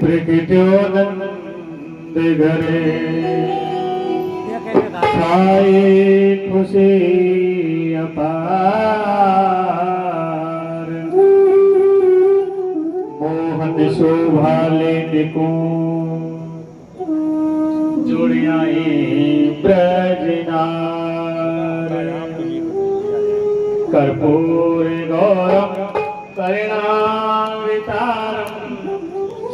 प्रकटोनंद घरे छाए खुशी अपार मोहन शोभा लेने को जोड़ियाए ब्रजनार कर्पूर गौरम करुणावतारम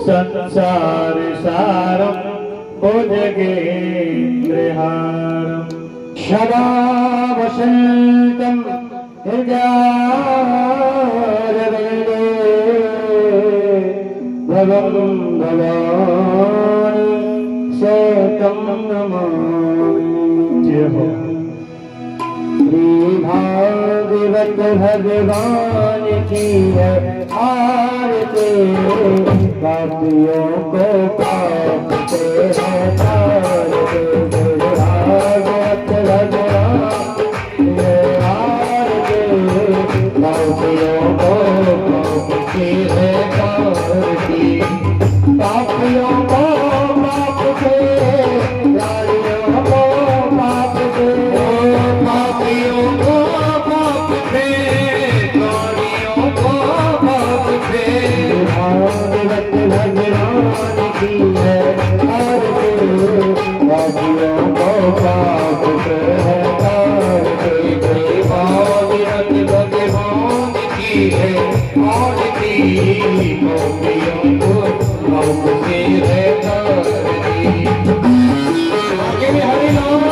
संसार सारम भुजगेन्द्रहारम सदा वसंतम हृदयारविंदे भवं भवानि शतं नमामि। जय हो श्री भागवत भगवान की आरती पापियों को पापते हैं तारते भागवत भगवान की आरती पापियों को पापते हैं तारती पापियों को पापते प्राणियों को पापते पापियों को पापते प्राणियों को पापते भागवत भगवान की है आरती पापियों को पापते हैं तारते भागवत भगवान की है आरती पापियों को पापते हैं तारते। आगे में हरि नाम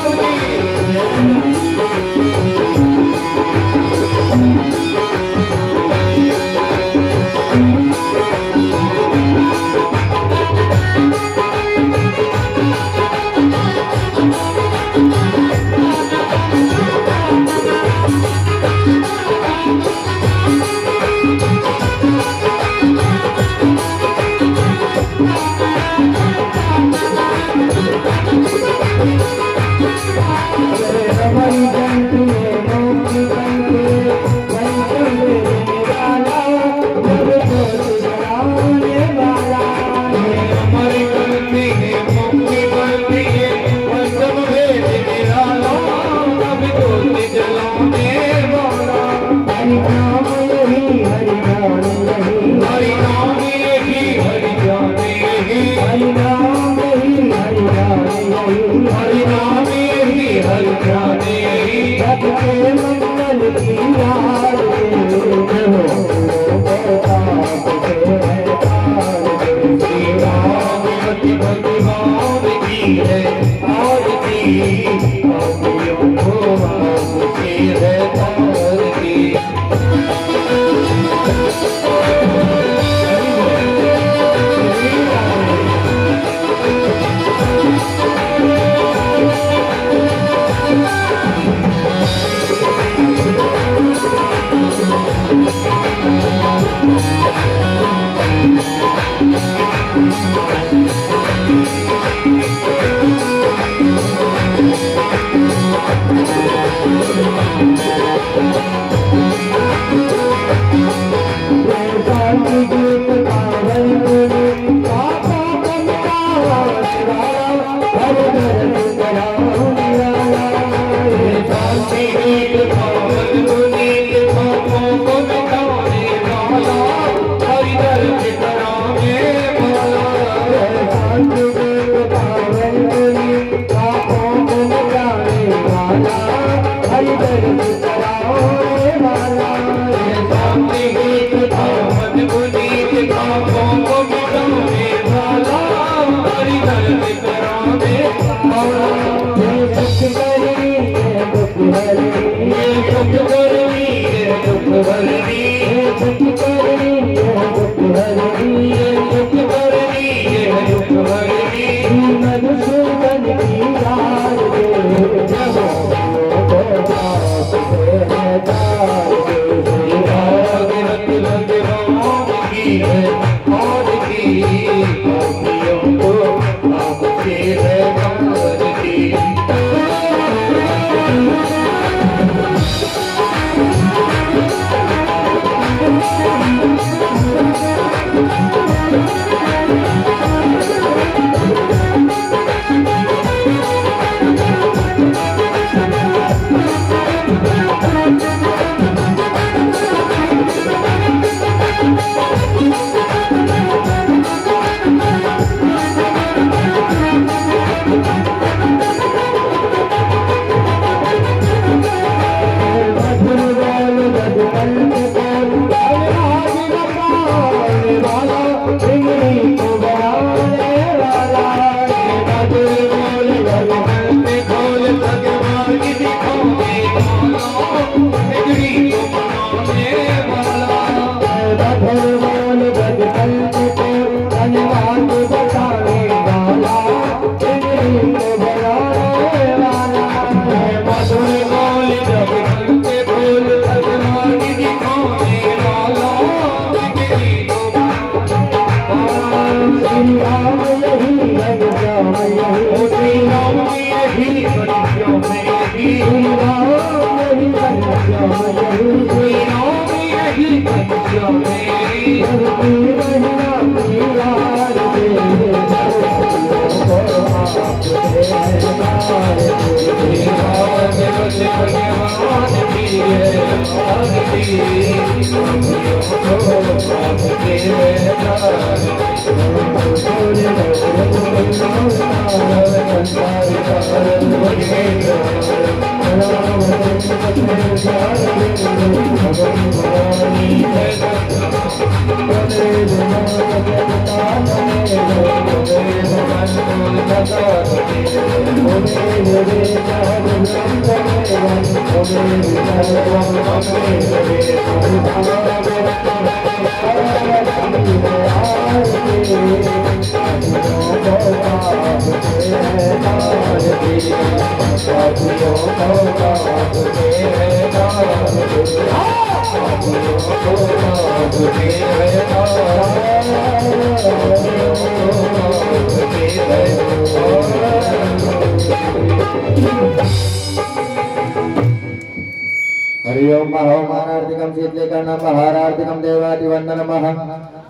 हरि ओम महोमानार्तिकं शीतलीकरणं महारार्तिकं देवादिवन्दनमः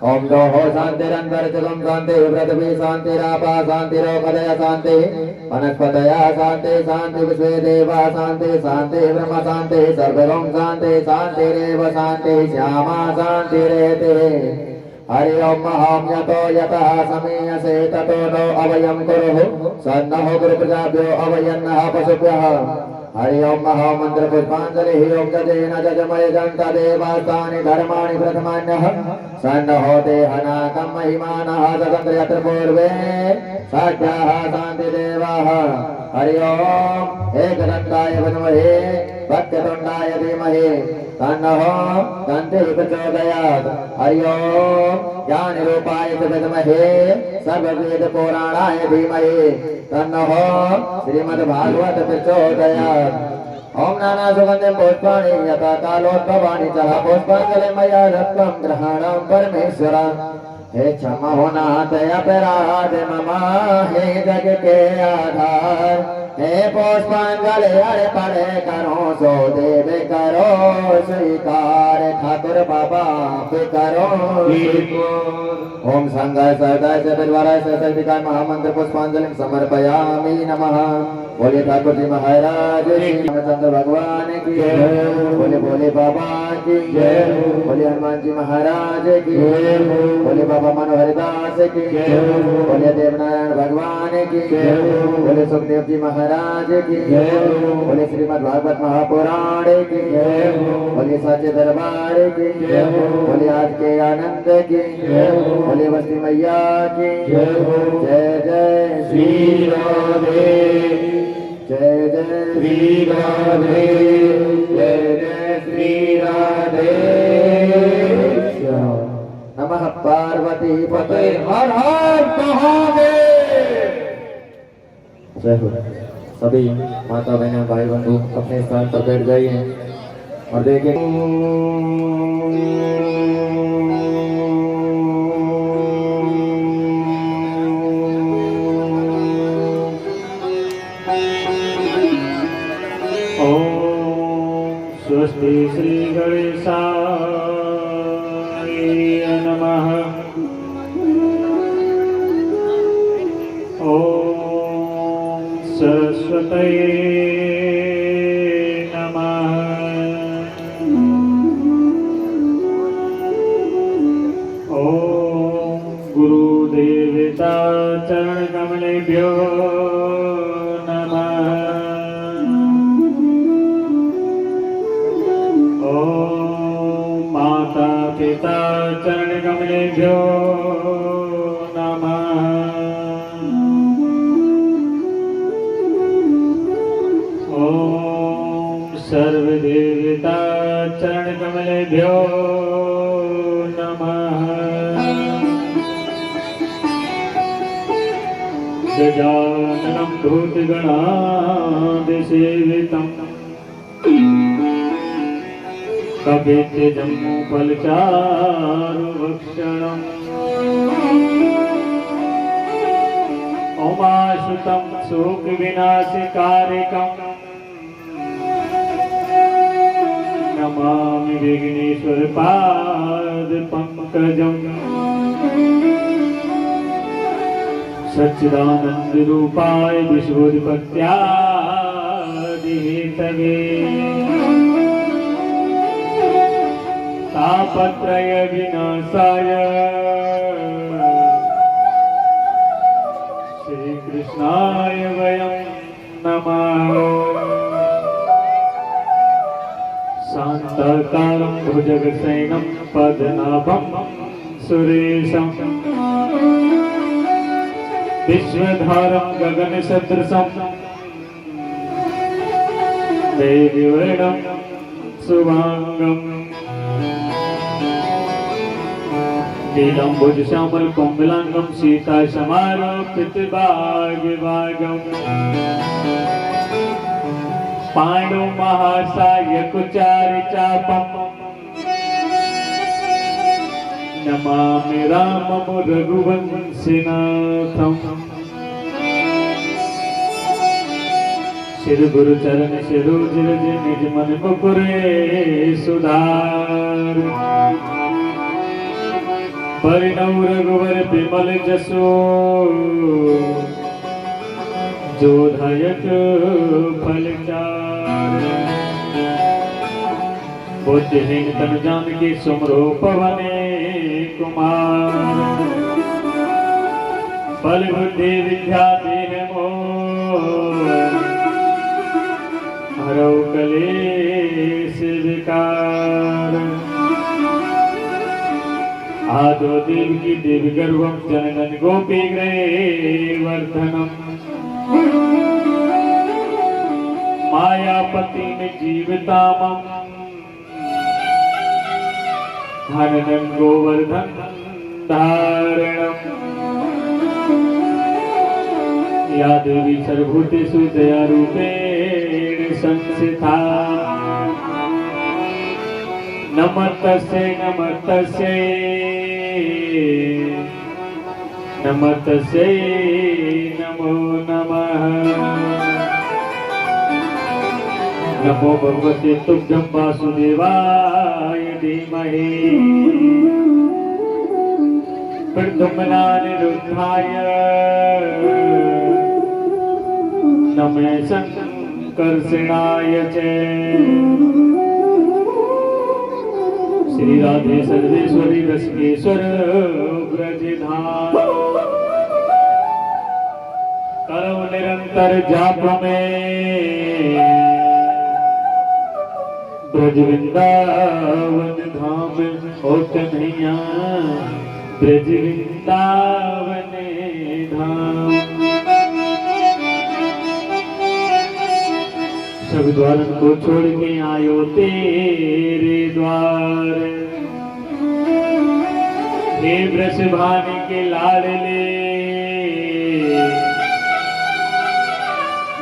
ओम दोहो शान्तिरन्तरिक्षं शान्ति पृथिवी शान्तिरापा शान्तिरोपदय शान्ति वनस्पतयः शान्ति शान्ति विश्वे देवा शान्ति शान्ति ब्रह्म शान्ति सर्वं शान्ति शान्तिरेव शान्ति श्यामा शान्तिरेति हरि ओम महं यतो यतः समीयसे ततो नो अवयं कुरुः सन्नः गुरुप्रजाभ्यो अवयन्नः पशुभ्यः हरि ओम महामंत्र पुष्पांजलि ओम जजेन जजमय गंत देवास्तानि धर्माणि प्रथमान्यः सन्नहो देहनाकं महिमानः सतन्त्र यत्र पूर्वे साध्याः शान्ति देवाः हरि ओम एकदन्ताय विद्महे वक्रतुण्डाय धीमहि तन्नः दन्तिः प्रचोदयात् हरि ओम ज्ञानरूपाय विद्महे सर्ववेद पुराणाय धीमहि तन्नः श्रीमद्भागवत प्रचोदयात् ओम नाना सुगंधिं पुष्पाणि यथा कालोद्भवानि च पुष्पांजलि मया दत्तं ग्रहणं परमेश्वर हे क्षमा होना अपराध मम हे जग के आधार हे पुष्पांजलि अरे पड़े करो सो देव करो स्वीकार ठाकुर बाबा पे करो ओम संगाय सर्दाय सद्वाराय सशक्तिकाय महामंत्र पुष्पांजलि समर्पयामि नमः बोले ठाकुर जी महाराज श्री रामचंद्र भगवान की जय बोले भोले बाबा की जय बोले हनुमान जी महाराज की जय बोले बाबा मनोहर दास की जय बोले देवनारायण भगवान की जय बोले सुखदेव जी महाराज की जय बोले श्रीमद् भागवत महापुराण की जय बोले सच्चे दरबार की जय बोले आज के आनंद की जय बोले बस्ती मैया की जय जय श्री राधे जय जय श्री राधे जय जय श्री राधे नमः पार्वती पते हर हर महादेव। जय हो। सभी माता बहन भाई बंधु अपने स्थान पर बैठ जाइए और देखिए स्वस्ति श्री गणेशाय नमः। ओम सरस्वतये नमः। ओम गुरुदेवता चरण कमलेभ्यो नमः। पिता चरण कमलेभ्यो नमः। ओम सर्वदेवता चरण कमलेभ्यो नमः। गजाननं भूतगणादिसेवितं कपितजम्बूफलचारुभक्षणम् उमासुतं शोकविनाशकारकम् नमामि विघ्नेश्वरपादपङ्कजम् सच्चिदानन्दरूपाय विश्वोत्पत्त्यादिहेतवे तापत्रय विनाशाय श्री कृष्णाय वयं नमः। शान्ताकारं भुजगशयनं पद्मनाभं सुरेशं विश्वधारं गगनसदृशं देववर्णं शुभांगं नीलम्बुजश्यामलकोमलाङ्गं सीतासमारोपितभाग्यभागम् पाण्डुमहासायकुचारिचापम् नमामि रामं रघुवंशिनाथम्। श्री गुरु चरण सरोज रज निज मन मुकुरे सुधार। परिणव रघुवर बिमल जसो जोधायक फलचार। बुद्धिहीन तनु जानकी सुमरो पवने कुमार। बल बुद्धि विद्या दीन मोह हरौ कलेश विकार। आदो देव की देवी गर्भम जनगण गोपी ग्रहे वर्धनम। मायापति में जीवतामम हननं गोवर्धन धारणम। या देवी सर्वभूतेषु दयारूपेण संस्थिता। नमस्तस्यै नमस्तस्यै नमस्तस्यै नमो नमः। नमो भगवते तुभ्यं वासुदेवाय धीमहि प्रद्युम्नानिरुद्धाय नमः संकर्षणाय च। श्री राधे सर्वेश्वरी रसिकेश्वर ब्रजधाम। करो निरंतर जाप में ब्रज वृंदावन धाम। ओ कन्हैया ब्रज वृंदावन धाम। सब द्वारन को छोड़ के आयो तेरे द्वार। हे वृषभानु के लाडले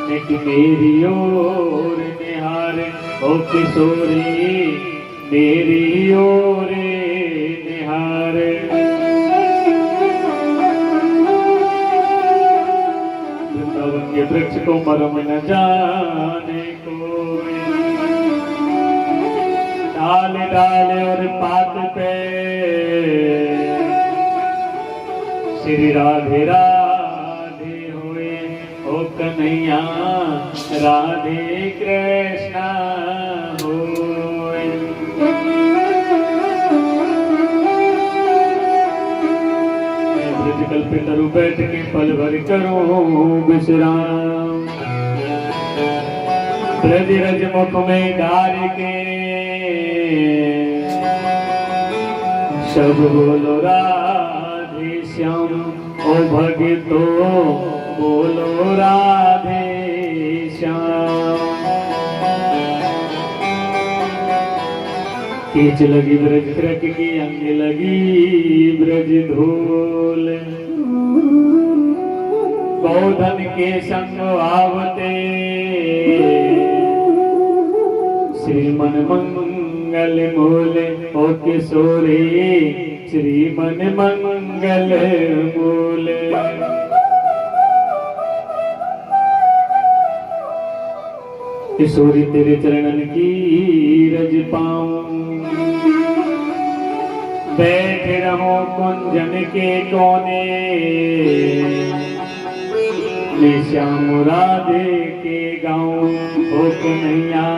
नित मेरी ओर निहार। ओ किशोरी मेरी ओर निहार। वृंदावन के वृक्ष को मरम न जाने कोई। डाल डाल और पात पे श्री राधे राधे होए। ओ कन्हैया राधे कृष्णा होए। मैं ब्रज कल्पित तरु बैठ के पल भर करूं विश्राम। ब्रज रज मुख में डाल के सब बोलो राधे श्याम। ओ भगतो बोलो राधे श्याम। कीच लगी ब्रज कृक की अंग लगी ब्रज धूल। गोधन के संग आवते श्रीमन मंगल मूल। ओ किशोरी श्रीमन मंगल मूल। किशोरी तेरे चरणन की रज पाऊं। बैठ रहो कुंजन के कोने मैं श्याम राधे के गाऊं। ओ कन्हैया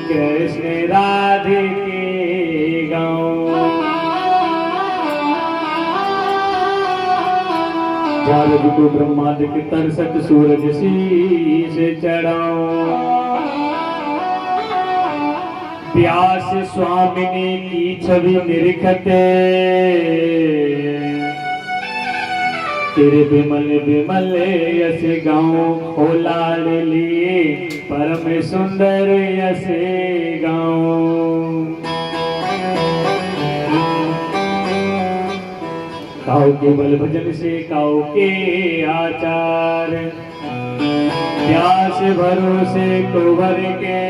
कृष्ण राधे के गाऊं। जारज को ब्रह्मांड के तरसत सूरज शीश चढ़ाओ। व्यास स्वामिनी की छवि निरखते तेरे विमल विमल यस गाँव खोलाड़ लिए परम सुंदर यस गाँव। काऊ के बल भजन से काऊ के आचार प्यास भरोसे कुंवर के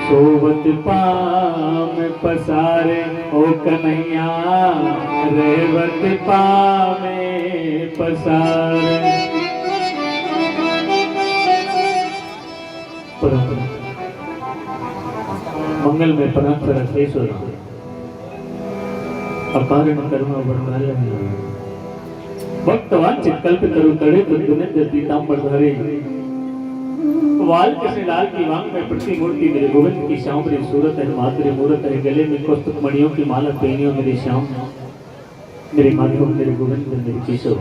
सोवत पाम पसारे ओ कन्हैया रेवत पामे पसारे। मंगल में परम रखेश्वर अकारण कर्म वर्णाल भक्तवान चित्कल्प तरु तड़े बंधुने दीतांबर धरे वाल किसे लाल की वांग में प्रति मूर्ति मेरे गोविंद की श्याम मेरी सूरत है माधुरी मूरत है गले में कौस्तुभ मणियों की माला पहनियो मेरी श्याम मेरे माधव मेरे गोविंद मेरे केशव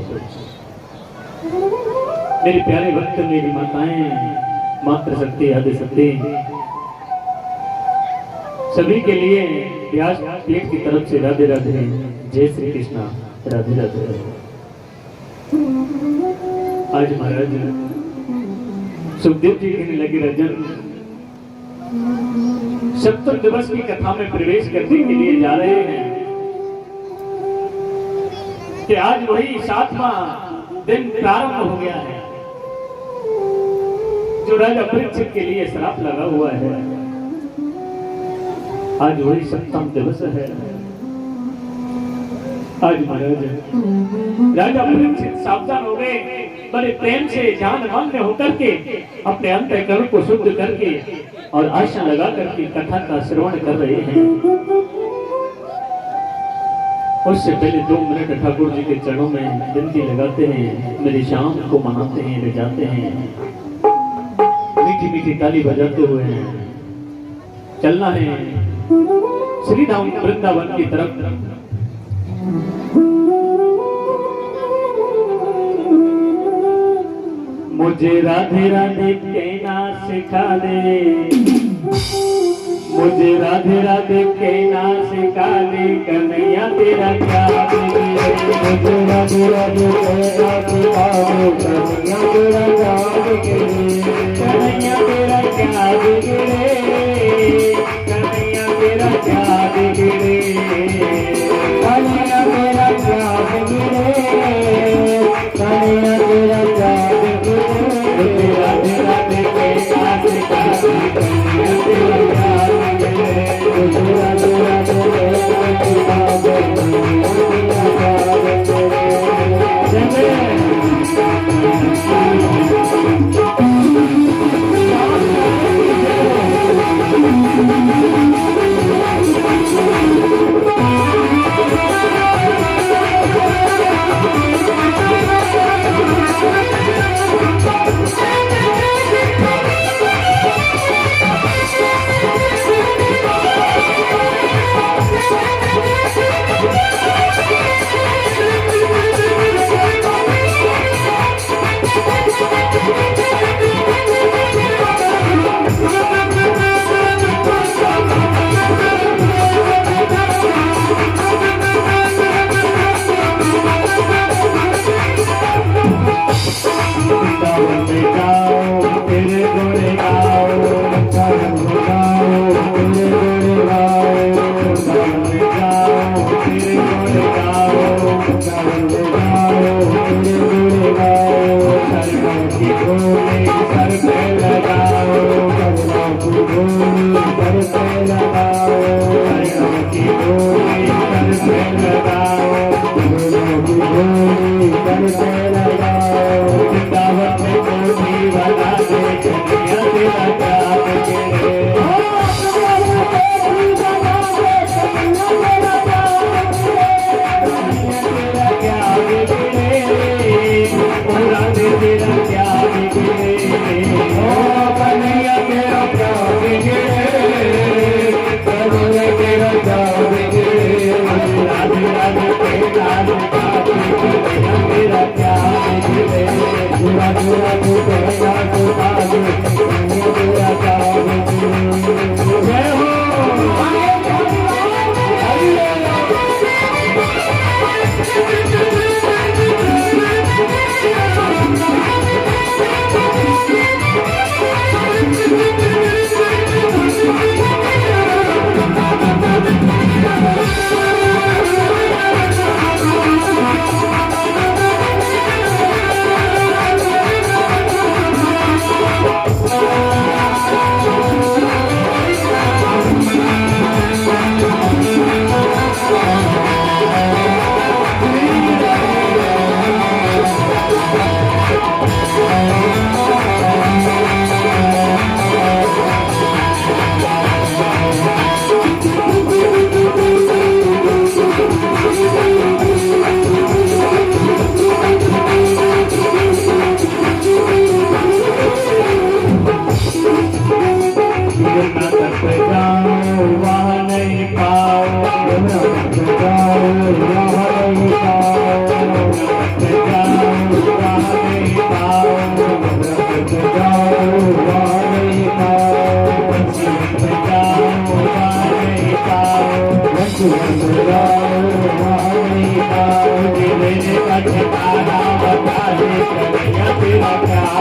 मेरे प्यारे भक्त मेरी माताएं मात्र सत्य आदि सत्य सभी के लिए व्यास पीठ की तरफ से राधे राधे जय श्री कृष्णा राधे राधे। आज महाराज सुखदेव जी कहने लगे रजन सप्तम दिवस की कथा में प्रवेश करने के लिए जा रहे हैं कि आज वही 7वां दिन प्रारंभ हो गया है जो राजा परीक्षित के लिए श्राप लगा हुआ है। आज वही सप्तम दिवस है। आज महाराज राजा परीक्षित सावधान हो गए, बड़े प्रेम से जान मन में होकर के अपने अंतःकरण को शुद्ध करके और आशा लगा करके कथा का श्रवण कर रहे हैं। उससे पहले 2 मिनट ठाकुर जी के चरणों में विनती लगाते हैं, मेरी शाम को मनाते हैं, ले जाते हैं, मीठी मीठी ताली बजाते हुए चलना है श्री धाम वृंदावन की तरफ। मुझे राधे राधे कहना सिखा दे, मुझे राधे राधे कहना सिखा दे, कन्हैया तेरा क्या बिगड़े। मुझे राधे राधे कहना सिखा दे, कन्हैया तेरा क्या बिगड़े। कन्हैया तेरा क्या बिगड़े, कन्हैया तेरा क्या बिगड़े, कन्हैया तेरा क्या बिगड़े, कन्हैया तेरा क्या बिगड़े। मुझे राधे राधे कहना सिखा दे, कन्हैया तेरा क्या बिगड़े। मुझे राधे राधे कहना सिखा दे, कन्हैया तेरा क्या बिगड़े।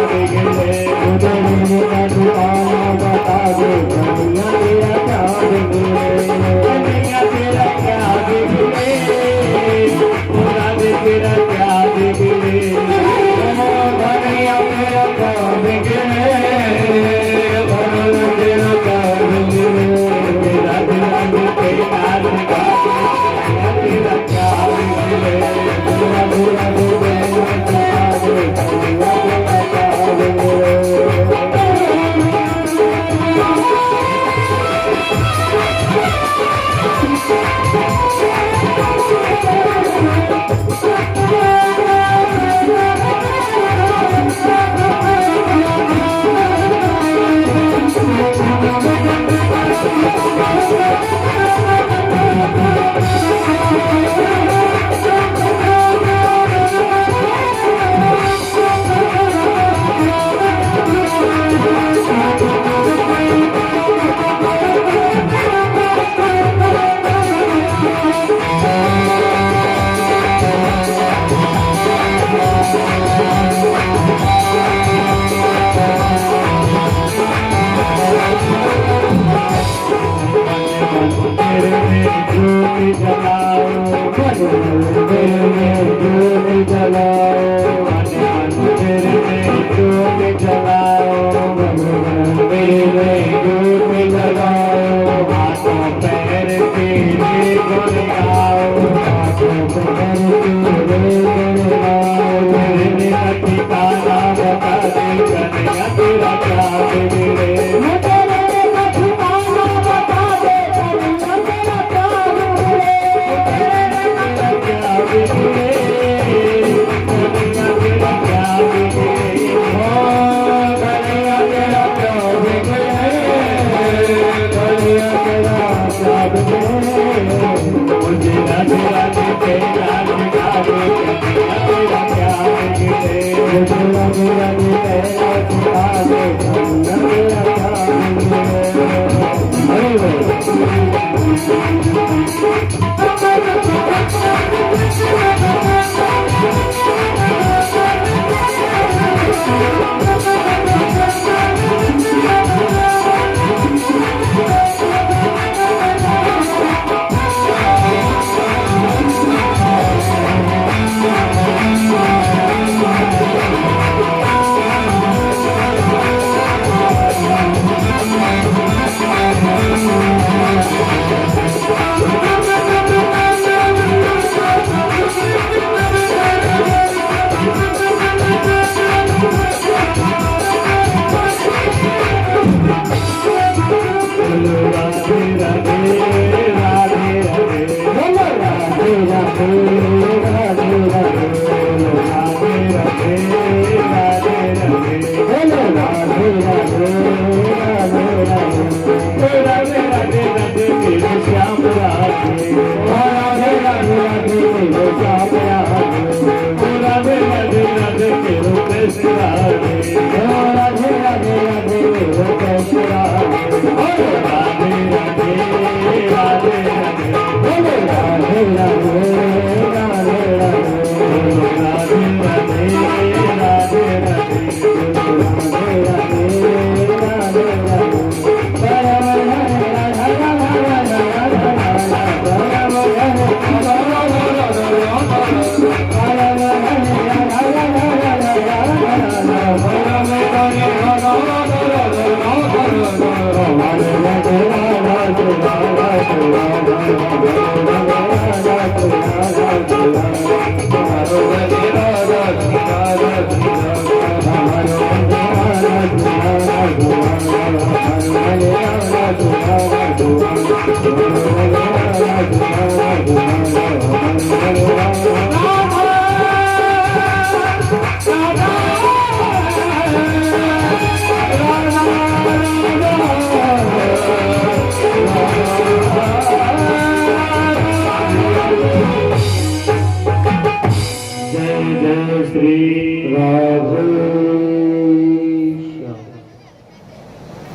बिगड़े मुझे मेरा ठिकाना बता दे कन्हैया तेरा क्या बिगड़े कन्हैया तेरा क्या बिगड़े मुराद तेरा क्या बिगड़े कन्हैया तेरा क्या बिगड़े भगवान तेरा क्या बिगड़े तेरा तेरा तेरा तेरा क्या बिगड़े तेरा तेरा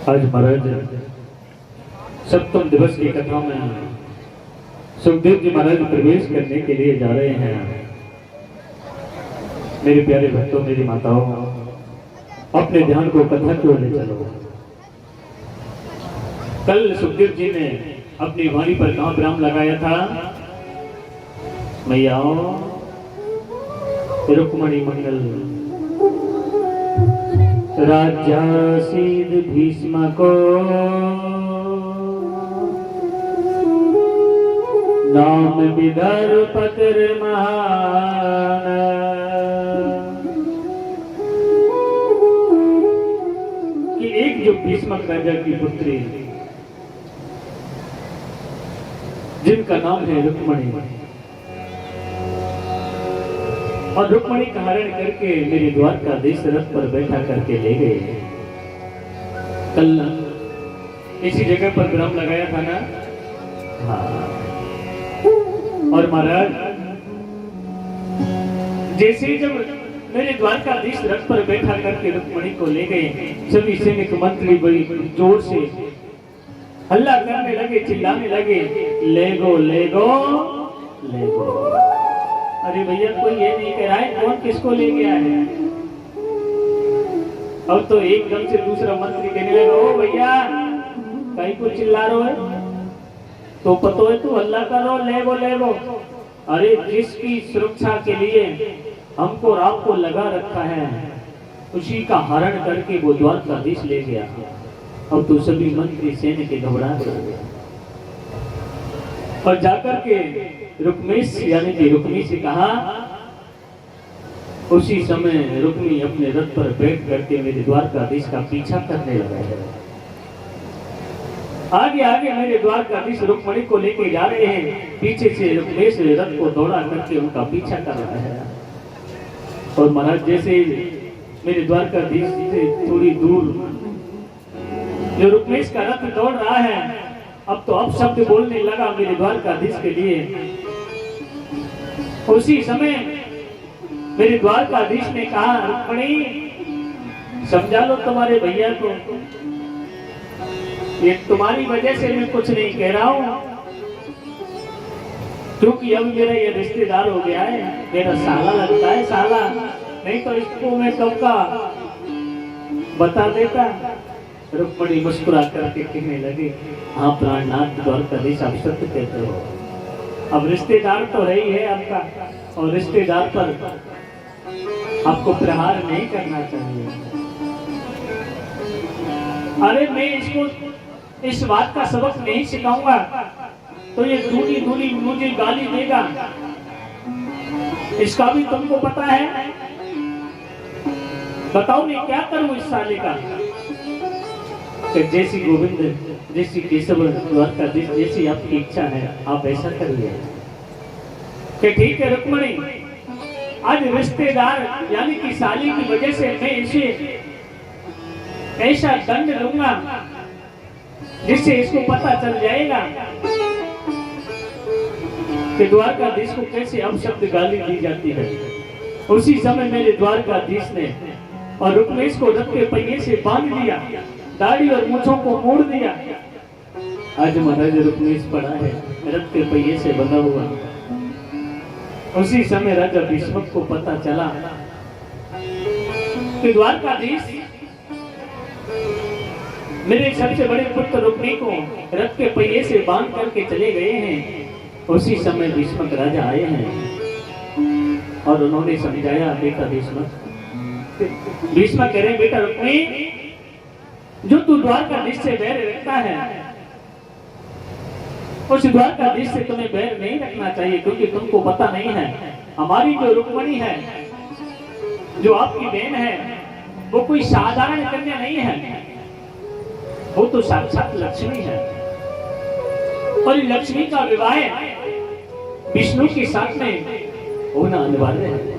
आज महाराज सप्तम दिवस की कथा में सुखदेव जी महाराज प्रवेश करने के लिए जा रहे हैं। मेरे प्यारे भक्तों, मेरी माताओं, अपने ध्यान को कथा की ओर ले चलो। कल सुखदेव जी ने अपनी वाणी पर कहाँ विराम लगाया था? मैया रुक्मणी मंगल राजा सीध भीष्म को नाम विदर पत्र महान कि एक जो भीष्मक राजा की पुत्री जिनका नाम है रुक्मणी, और रुक्मणी का हरण करके मेरे द्वारकाधीश रथ पर बैठा करके ले गए। कल इसी जगह पर विराम लगाया था ना? हाँ। और महाराज जैसे जब मेरे द्वारकाधीश रथ पर बैठा करके रुक्मणी को ले गए, सभी सैनिक मंत्री बड़ी जोर से हल्ला करने लगे, चिल्लाने लगे, ले गो ले गो ले गो। अरे भैया कोई ये नहीं कह रहा है कौन किसको ले गया है। अब तो एकदम से दूसरा मंत्री कहने लगा, ओ भैया कहीं को चिल्ला रहे हो? तो पतो है तू हल्ला करो, ले गो ले गो। अरे जिसकी सुरक्षा के लिए हमको और आपको लगा रखा है उसी का हरण करके वो द्वारकाधीश ले गया। अब तो सभी मंत्री सैनिक के घबरा गए और जाकर के रुक्मेश यानी कि रुक्मी से कहा। उसी समय रुक्मी अपने रथ पर बैठ करके मेरे द्वारकाधीश का पीछा करने लगा है। आगे आगे मेरे द्वारकाधीश रुक्मणी को लेके जा रहे हैं, पीछे से रुक्मेश रथ को दौड़ा करके उनका पीछा कर रहा है। और महाराज जैसे मेरे द्वारकाधीश से थोड़ी दूर जो रुक्मेश का रथ दौड़ रहा है, अब तो अपशब्द बोलने लगा मेरे द्वारकाधीश के लिए। उसी समय मेरे द्वारकाधीश ने कहा, रुक्मणी समझा लो तुम्हारे भैया को, ये तुम्हारी वजह से मैं कुछ नहीं कह रहा हूं, क्योंकि अब मेरा ये रिश्तेदार हो गया है, मेरा साला लगता है साला, नहीं तो इसको मैं कब का बता देता। रुक्मणी मुस्कुरा करके कहने लगे, हाँ प्राणनाथ द्वारकाधीश आप सत्य कहते हो, अब रिश्तेदार तो रही है आपका, और रिश्तेदार पर आपको प्रहार नहीं करना चाहिए। अरे मैं इसको इस बात का सबक नहीं सिखाऊंगा तो ये दूनी दूनी मुझे गाली देगा, इसका भी तुमको पता है। बताओ मैं क्या करूं इस साले का। जैसी गोविंद जैसी केशव द्वारकाधीश जैसी आपकी इच्छा है आप ऐसा करिए। कि ठीक है रुक्मणी, आज रिश्तेदार यानी कि साली की वजह से मैं इसे ऐसा दंड दूंगा जिससे इसको पता चल जाएगा कि द्वारकाधीश को कैसे अपशब्द गाली दी जाती है। उसी समय मेरे द्वारकाधीश ने और रुक्मेश को रथ के पहिए से बांध दिया, दाढ़ी और मूंछों को मोड़ दिया। आज महाराज रुक्मेश पड़ा है रथ के पहिए से बंधा हुआ। उसी समय राजा भीष्मक को पता चला कि द्वारकाधीश मेरे सबसे बड़े पुत्र रुक्मी को रथ के पहिए से बांध करके चले गए हैं। उसी समय भीष्मक राजा आए हैं और उन्होंने समझाया, बेटा भीष्मक कह रहे, बेटा रुक्मी, जो तू द्वारकाधीश से बैर रखता है उस द्वारकाधीश से तुम्हें बैर नहीं रखना चाहिए, क्योंकि तुमको पता नहीं है हमारी जो रुक्मणी है, जो आपकी बहन है, वो कोई साधारण कन्या नहीं है, वो तो साक्षात लक्ष्मी है। और लक्ष्मी का विवाह विष्णु के साथ में होना अनिवार्य है।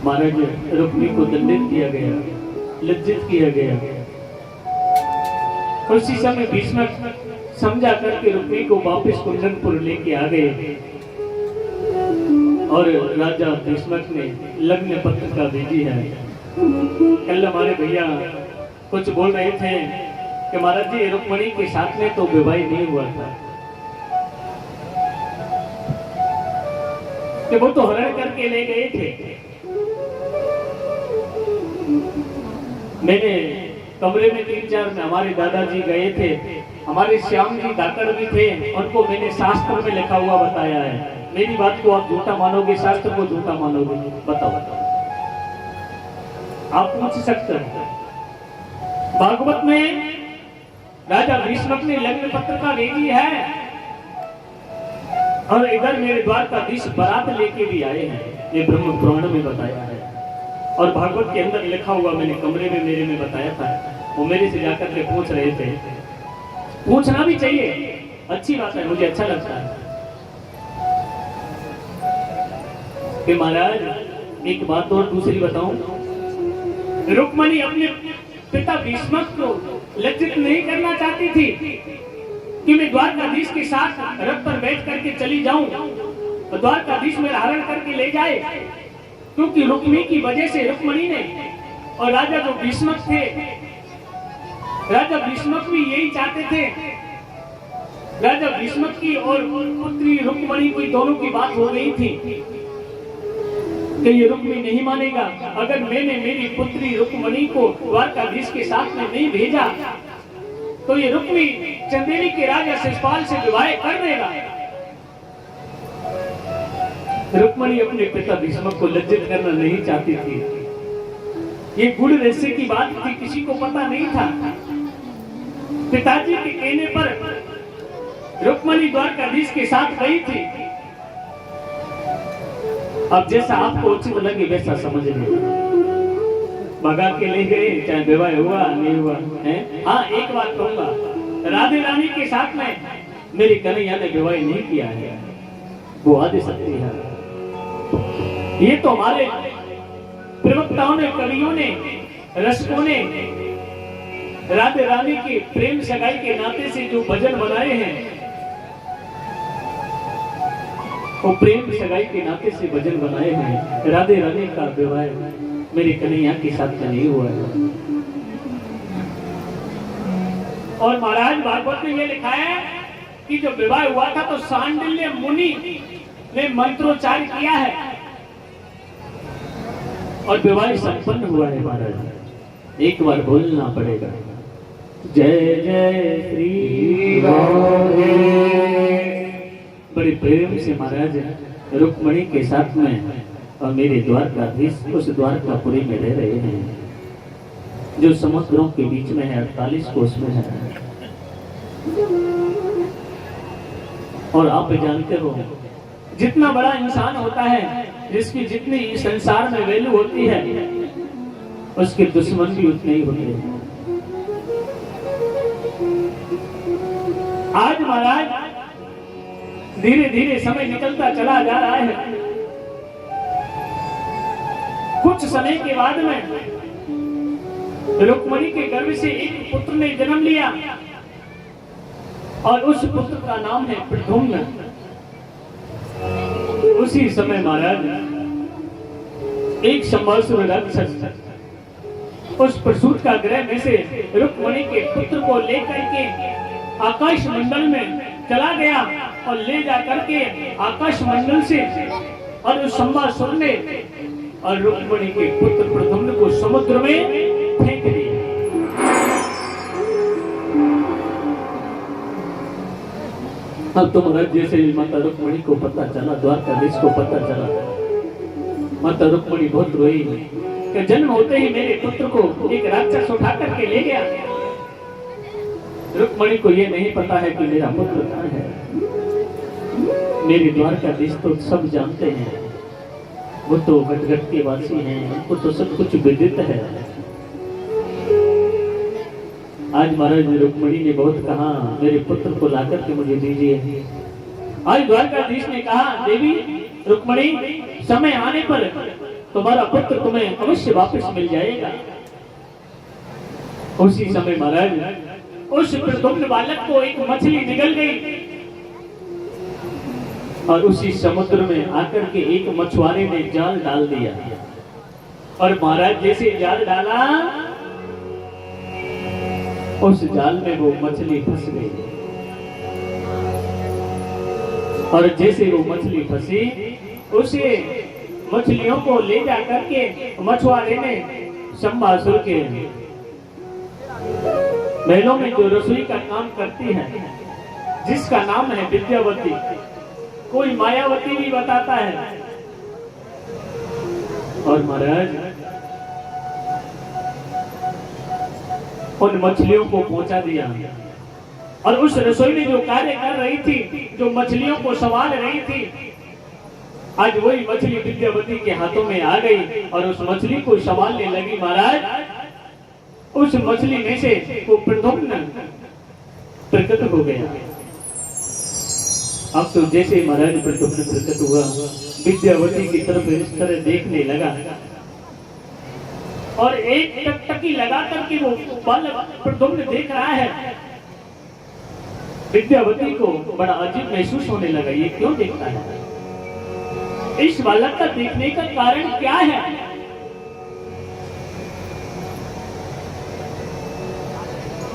महाराज रुक्मी को दंडित किया गया, लज्जित किया गया। उसी समय भीष्मक समझा करके रुक्मी को वापस कुंदनपुर लेके आ गए और राजा भीष्मक ने लग्न पत्र का भेजी है। कल हमारे भैया कुछ बोल रहे थे कि महाराज जी रुक्मणी के साथ में तो विवाह नहीं हुआ था, कि वो तो हरण करके ले गए थे। मैंने कमरे में 3-4 में हमारे दादाजी गए थे, हमारे श्याम जी धाकड़ भी थे, उनको मैंने शास्त्र में लिखा हुआ बताया है। मेरी बात को आप झूठा मानोगे, शास्त्र को झूठा मानोगे? बताओ, आप पूछ सकते हो। भागवत में राजा भीष्मक ने लग्न पत्रिका भेजी है और इधर मेरे द्वारकाधीश बारात लेके भी आए हैं, ये ब्रह्म पुराण में बताया है। और भागवत के अंदर लिखा हुआ मैंने कमरे में मेरे में बताया था, वो मेरे से जाकर के पूछ रहे थे। पूछना भी चाहिए, अच्छी बात है, मुझे अच्छा लगता है कि महाराज एक बात और दूसरी बताऊं, रुक्मणी अपने पिता भीष्मक को लज्जित नहीं करना चाहती थी कि मैं द्वारकाधीश के साथ रथ पर बैठ करके चली जाऊं और द्वारकाधीश में हरण करके ले जाए, क्योंकि रुक्मी की वजह से रुक्मणी ने और राजा जो भीष्मक थे, राजा भीष्मक भी यही चाहते थे। राजा भीष्मक की और पुत्री रुक्मणी की दोनों की बात हो गई थी कि ये रुक्मी नहीं मानेगा, अगर मैंने मेरी पुत्री रुक्मणी को द्वारकाधीश के साथ में नहीं भेजा तो ये रुक्मी चंदेरी के राजा शिशुपाल से विवाह कर देगा। रुक्मणी अपने पिता भीष्मक को लज्जित करना नहीं चाहती थी, ये गुड़ रहस्य की बात थी, किसी को पता नहीं था। पिताजी के कहने पर रुक्मणी द्वारकाधीश के साथ गई थी। अब जैसा आपको उचित लगे वैसा समझ लीजिए, भगा के ले गए, चाहे विवाह हुआ नहीं हुआ है। हाँ, एक बात कहूंगा, राधे रानी के साथ में मेरी कन्हैया ने विवाह नहीं किया है, वो आदि शक्ति है। ये तो हमारे प्रवक्ताओं ने, कवियों ने, रसिकों ने राधे रानी के प्रेम सगाई के नाते से जो भजन बनाए हैं, वो प्रेम सगाई के नाते से भजन बनाए हैं। राधे रानी का विवाह मेरी कन्हैया के साथ में नहीं हुआ है। और महाराज भागवत में ये लिखा है कि जब विवाह हुआ था तो सांडिल्य मुनि ने मंत्रोच्चार किया है और विवाह संपन्न हुआ है। महाराज एक बार बोलना पड़ेगा, जय जय श्री राधे। बड़े प्रेम से महाराज रुक्मणी के साथ में और मेरे द्वारकाधीश उस द्वारकापुरी में रह रहे हैं जो समुद्रों के बीच में है, 48 कोस में है। और आप जानते हो, जितना बड़ा इंसान होता है, जिसकी जितनी संसार में वैल्यू होती है, उसके दुश्मन भी उतने ही होते हैं। आज महाराज धीरे धीरे समय निकलता चला जा रहा है। कुछ समय के बाद में रुक्मणी के गर्भ से एक पुत्र ने जन्म लिया और उस पुत्र का नाम है प्रद्युम्न। उसी समय महाराज एक संभासुर राक्षस उस प्रसूत का ग्रह में से रुक्मणी के पुत्र को लेकर के आकाश मंडल में चला गया और ले जा करके आकाश मंडल से और उस संभासुर ने और रुक्मणी के पुत्र प्रद्युम्न को समुद्र में फेंक दिया। अब तो महाराज जैसे माता रुक्मणी को पता चला, द्वारकाधीश को पता चला, माता रुक्मणी बहुत रोई कि जन्म होते ही मेरे पुत्र को एक राक्षस उठा करके ले गया। रुक्मणी को ये नहीं पता है कि मेरा पुत्र कहाँ है। मेरे द्वारकाधीश तो सब जानते हैं, वो तो गटगट के वासी हैं, उनको तो सब कुछ विदित है। आज महाराज रुक्मणी ने बहुत कहा, मेरे पुत्र को लाकर के मुझे दीजिए। आज द्वारकाधीश ने कहा, देवी रुक्मणी, समय आने पर तुम्हारा पुत्र तुम्हें अवश्य वापस मिल जाएगा। उसी समय महाराज उस प्रद्युम्न बालक को एक मछली निगल गई और उसी समुद्र में आकर के एक मछुआरे ने जाल डाल दिया और महाराज जैसे जाल डाला, उस जाल में वो मछली फंस गई और जैसे वो मछली फंसी, उसे मछलियों को ले जा करके मछुआरे ने संभासुर के महलों में जो रसोई का काम करती है, जिसका नाम है विद्यावती, कोई मायावती भी बताता है। और महाराज उन मछलियों को पहुंचा दिया, और उस रसोई में जो कार्य कर रही थी, जो मछलियों को संभाल रही थी, आज वही मछली विद्यावती के हाथों में आ गई और उस मछली को संभालने लगी। महाराज उस मछली में से वो प्रद्युम्न प्रकट हो गया। अब तो जैसे महाराज प्रद्युम्न प्रकट हुआ, विद्यावती की तरफ इस तरह देखने लगा और एक टकटकी लगा करके वो बालक प्रद्युम्न देख रहा है। विद्यावती को बड़ा अजीब महसूस होने लगा, ये क्यों देखता है? इस बालक का देखने का कारण क्या है?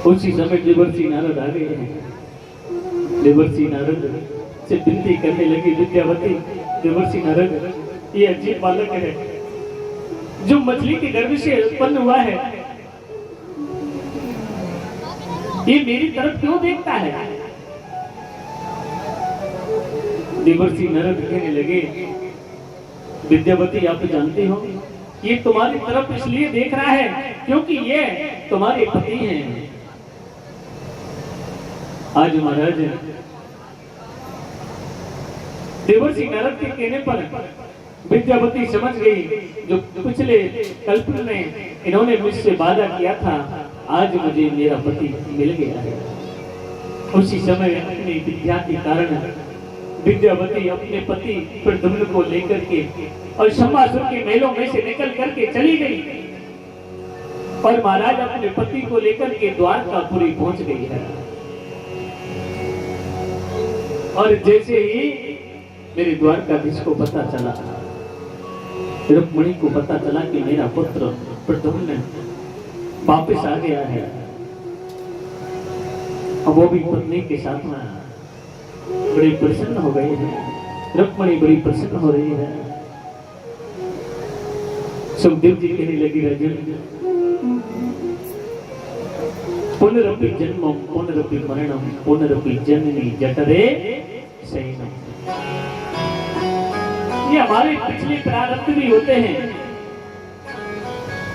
उसी समय देवर्षि नारद आ गए हैं। देवर्षि नारद से विनती करने लगी विद्यावती, देवर्षि नारद, ये अजीब बालक है जो मछली के गर्भ से उत्पन्न हुआ है, ये मेरी तरफ क्यों देखता है? देवर्षि नारद कहने लगे, विद्यावती आप जानते हो, ये तुम्हारी तरफ इसलिए देख रहा है क्योंकि ये तुम्हारे पति हैं। आज महाराज देवर्षि नारद के कहने पर विद्यावती समझ गई, जो पिछले कल्प में इन्होंने मुझसे वादा किया था, आज मुझे मेरा पति मिल गया है। उसी समय अपनी विद्या के कारण विद्यावती अपने पति प्रद्युम्न को लेकर के और शंबासुर के महलों में से निकल करके चली गई और महाराज अपने पति को लेकर के द्वारकापुरी पहुंच गई है। और जैसे ही मेरे द्वारकाधीश को पता चला, रुक्मिणी को पता चला कि मेरा पुत्र प्रद्युम्न वापस आ गया है, अब वो भी पत्नी के साथ में बड़ी प्रसन्न हो गई है। रुक्मिणी बड़ी प्रसन्न हो रही है। सुखदेव जी कहने लगी, राजन पुनरपि जन्मम पुनरपि मरणम पुनरपि जननी जठरे शयनम। ये हमारे पिछले प्रारब्ध भी होते हैं।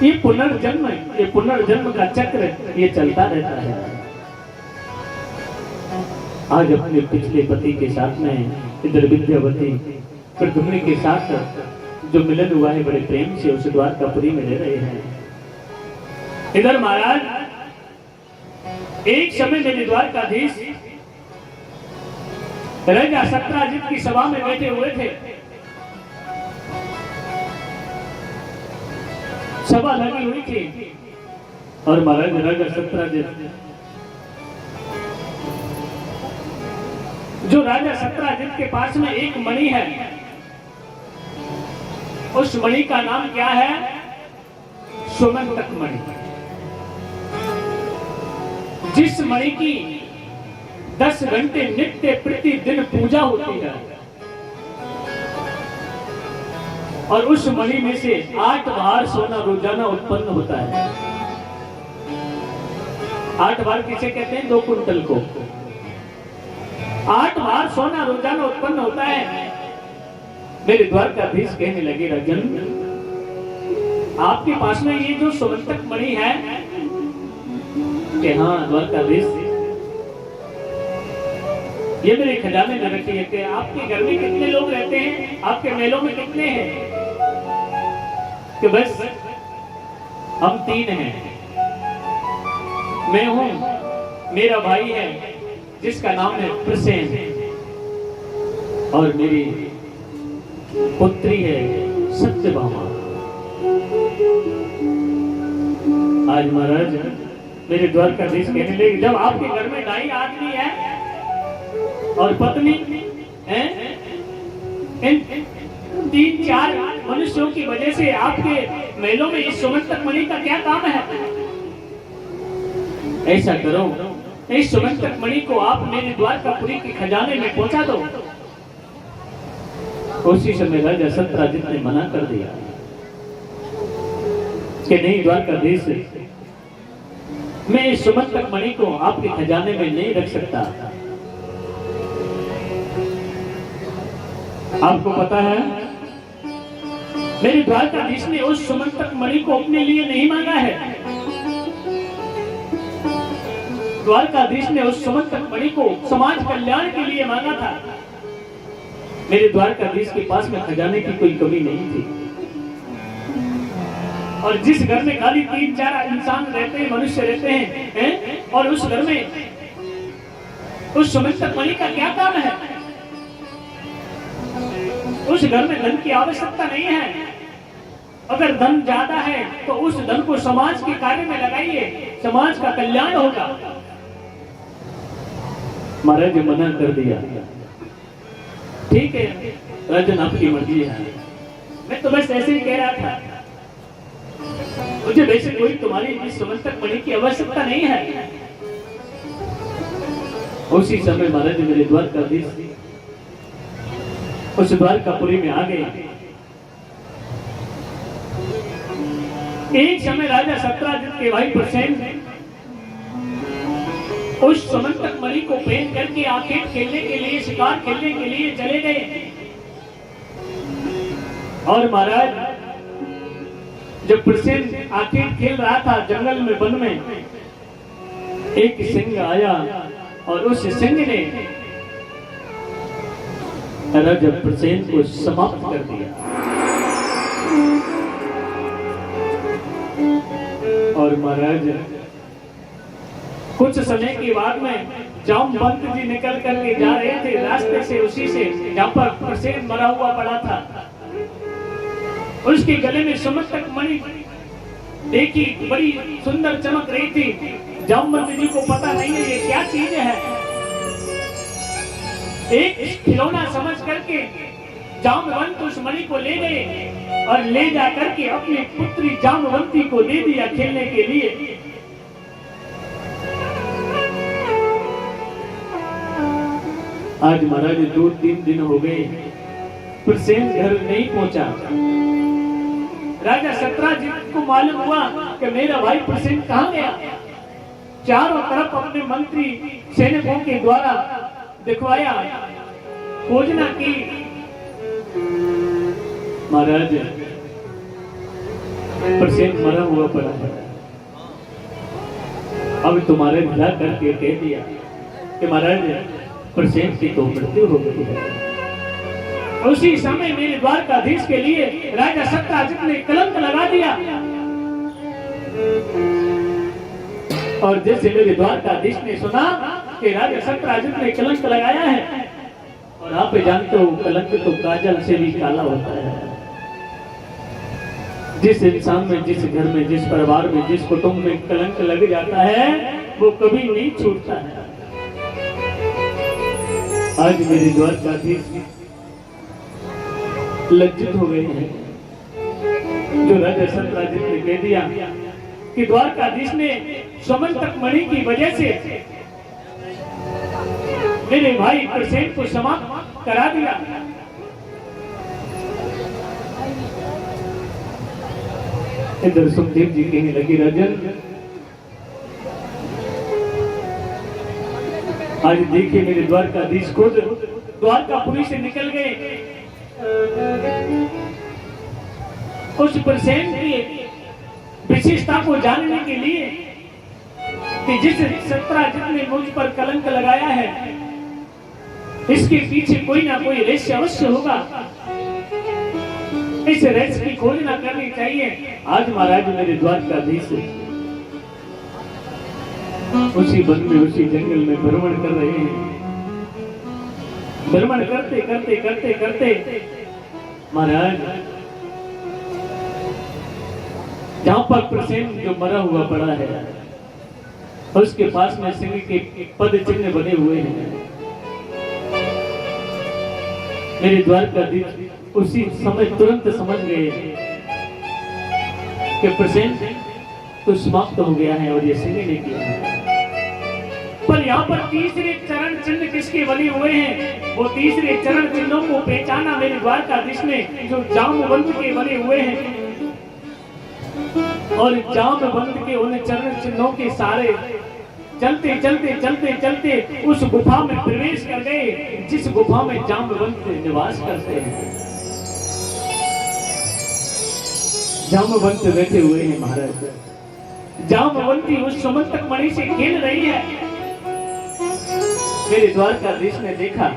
ये पुनर्जन्म का चक्र ये चलता रहता है। आज अपने पिछले पति के साथ में इधर विद्यावती प्रद्युम्न के साथ जो मिलन हुआ है, बड़े प्रेम से उस द्वारकापुरी में रह रहे हैं। इधर महाराज एक समय मेरे द्वारकाधीश राजा सत्राजित की सभा में बैठे हुए थे। सभा लगी हुई थी और महाराज राजा सत्राजित, जो राजा सत्राजित के पास में एक मणि है, उस मणि का नाम क्या है? सुमंतक मणि। जिस मणि की 10 घंटे नित्य प्रतिदिन पूजा होती है, और उस मणि में से 8 बार सोना रोजाना उत्पन्न होता है। 8 बार किसे कहते हैं? 2 कुंटल को 8 बार सोना रोजाना उत्पन्न होता है। मेरे द्वारकाधीश कहने लगे, राजन आपके पास में ये जो सुमंतक मणि है, कि हाँ द्वारकाधीश, ये मेरे खजाने में रखी है। कि आपके घर में कितने लोग रहते हैं? आपके महलों में कितने हैं? कि बस हम 3 हैं। मैं हूं, मेरा भाई है जिसका नाम है प्रसेन, और मेरी पुत्री है सत्यभामा। आज महाराज मेरे द्वारकाधीश कहने लगे, जब आपके घर में ढाई आदमी है और पत्नी है, इन 3-4 मनुष्यों की वजह से आपके महलों में इस सुमंतक मणि का क्या काम है? ऐसा करो, इस सुमंतक मणि को आप मेरे द्वारकापुरी के खजाने में पहुंचा दो। उसी समय राजा सत्राजित ने मना कर दिया कि नहीं द्वारकाधीश, मैं इस सुमंतक मणि को आपके खजाने में नहीं रख सकता। आपको पता है मेरे द्वारकाधीश ने उस सुमंतक मणि को अपने लिए नहीं मांगा है। द्वारकाधीश ने उस सुमंतक मणि को समाज कल्याण के लिए मांगा था। मेरे द्वारकाधीश के पास में खजाने की कोई कमी नहीं थी। और जिस घर में खाली 3-4 इंसान रहते हैं, मनुष्य रहते हैं, और उस घर में उस सुमंतक मणि का क्या काम है? उस घर में धन की आवश्यकता नहीं है। अगर धन ज्यादा है तो उस धन को समाज के कार्य में लगाइए, समाज का कल्याण होगा। महाराज मना कर दिया। ठीक है राजन, आपकी मर्जी है। मैं तो बस ऐसे ही कह रहा था, मुझे वैसे कोई तुम्हारी इस सुमंतक मणि की आवश्यकता नहीं है। उसी समय महाराज मेरे द्वारकाधीश उस द्वारकापुरी में आ गए। एक समय राजा सत्राजित के भाई प्रसेन उस सुमंतक मणि को पहन करके आखेट खेलने के लिए, शिकार खेलने के लिए चले गए। और महाराज जब प्रसेन आखेट खेल रहा था जंगल में, वन में, एक सिंह आया और उस सिंह ने राजा प्रसेन को समाप्त कर दिया। और महाराज कुछ समय के बाद में जामवंत जी निकल करके जा रहे थे रास्ते से, उसी से जहां पर प्रसेन मरा हुआ पड़ा था। उसके गले में सुमंतक मणि देखी, बड़ी सुंदर चमक रही थी। जामवंत जी को पता नहीं है ये क्या चीज है। एक खिलौना समझ करके जामवंत उस मणि को ले गए और ले जा करके अपनी पुत्री जामवंती को दे दिया खेलने के लिए। आज महाराज 2-3 दिन हो गए, प्रसेन घर नहीं पहुंचा। राजा सत्राजित को मालूम हुआ कि मेरा भाई प्रसेन कहां गया। चारों तरफ अपने मंत्री सैनिकों के द्वारा दिखवाया, खोजना की। महाराज प्रसेन मरा हुआ पड़ा है। अब तुम्हारे भला करके कह दिया कि महाराज प्रसेन की तो मृत्यु हो गई है। उसी समय मेरे द्वारकाधीश के लिए राजा सत्राजित ने कलंक लगा दिया। और जैसे मेरे द्वारकाधीश ने सुना कि राजा सत्राजित ने कलंक लगाया है, और आप जानते हो कलंक तो काजल से भी काला होता है। जिस इंसान में, जिस घर में, जिस परिवार में, जिस कुटुंब में कलंक लग जाता है वो कभी नहीं छूटता है। आज मेरे द्वारकाधीश लज्जित हो गए हैं। जो राजा सत्राजित ने कह दिया कि द्वारकाधीश ने सुमंतक मणि की वजह से मेरे भाई प्रसेन को समाप्त करा दिया। इधर सुखदेव जी कहने लगे, राजन आज देखिए मेरे द्वारकाधीश खुद द्वारकापुरी से निकल गए। उस प्रसेन की विशेषता को जानने के लिए कि जिस सत्राजित ने मुझ पर कलंक लगाया है, इसके पीछे कोई ना कोई रहस्य अवश्य होगा। इस रहस्य की खोजना करनी चाहिए। आज महाराज मेरे द्वारकाधीश उसी वन में, उसी जंगल में भ्रमण कर रहे हैं। भ्रमण करते करते करते करते महाराज जहां पर प्रसेन जो मरा हुआ पड़ा है उसके पास में सिंह के पद चिन्ह बने हुए हैं। मेरे द्वारकाधीश उसी समय तुरंत समझ गए कि प्रसेन तो समाप्त हो गया है और ये सिंह ने किया है। पर यहाँ पर तीसरे चरण चिन्ह किसके बने हुए हैं? वो तीसरे चरण चिन्हों को पहचाना मेरे द्वारकाधीश ने, जो जामवंत के बने हुए हैं। और जामवंत के उन चरण चिन्हों के सारे चलते चलते चलते चलते उस गुफा में प्रवेश कर गए जिस गुफा में जामवंत निवास करते हैं। जामवंत बैठे हुए हैं महाराज। जामवंती उस सुमंतक मणि से खेल रही है। मेरे द्वारकाधीश ने देखा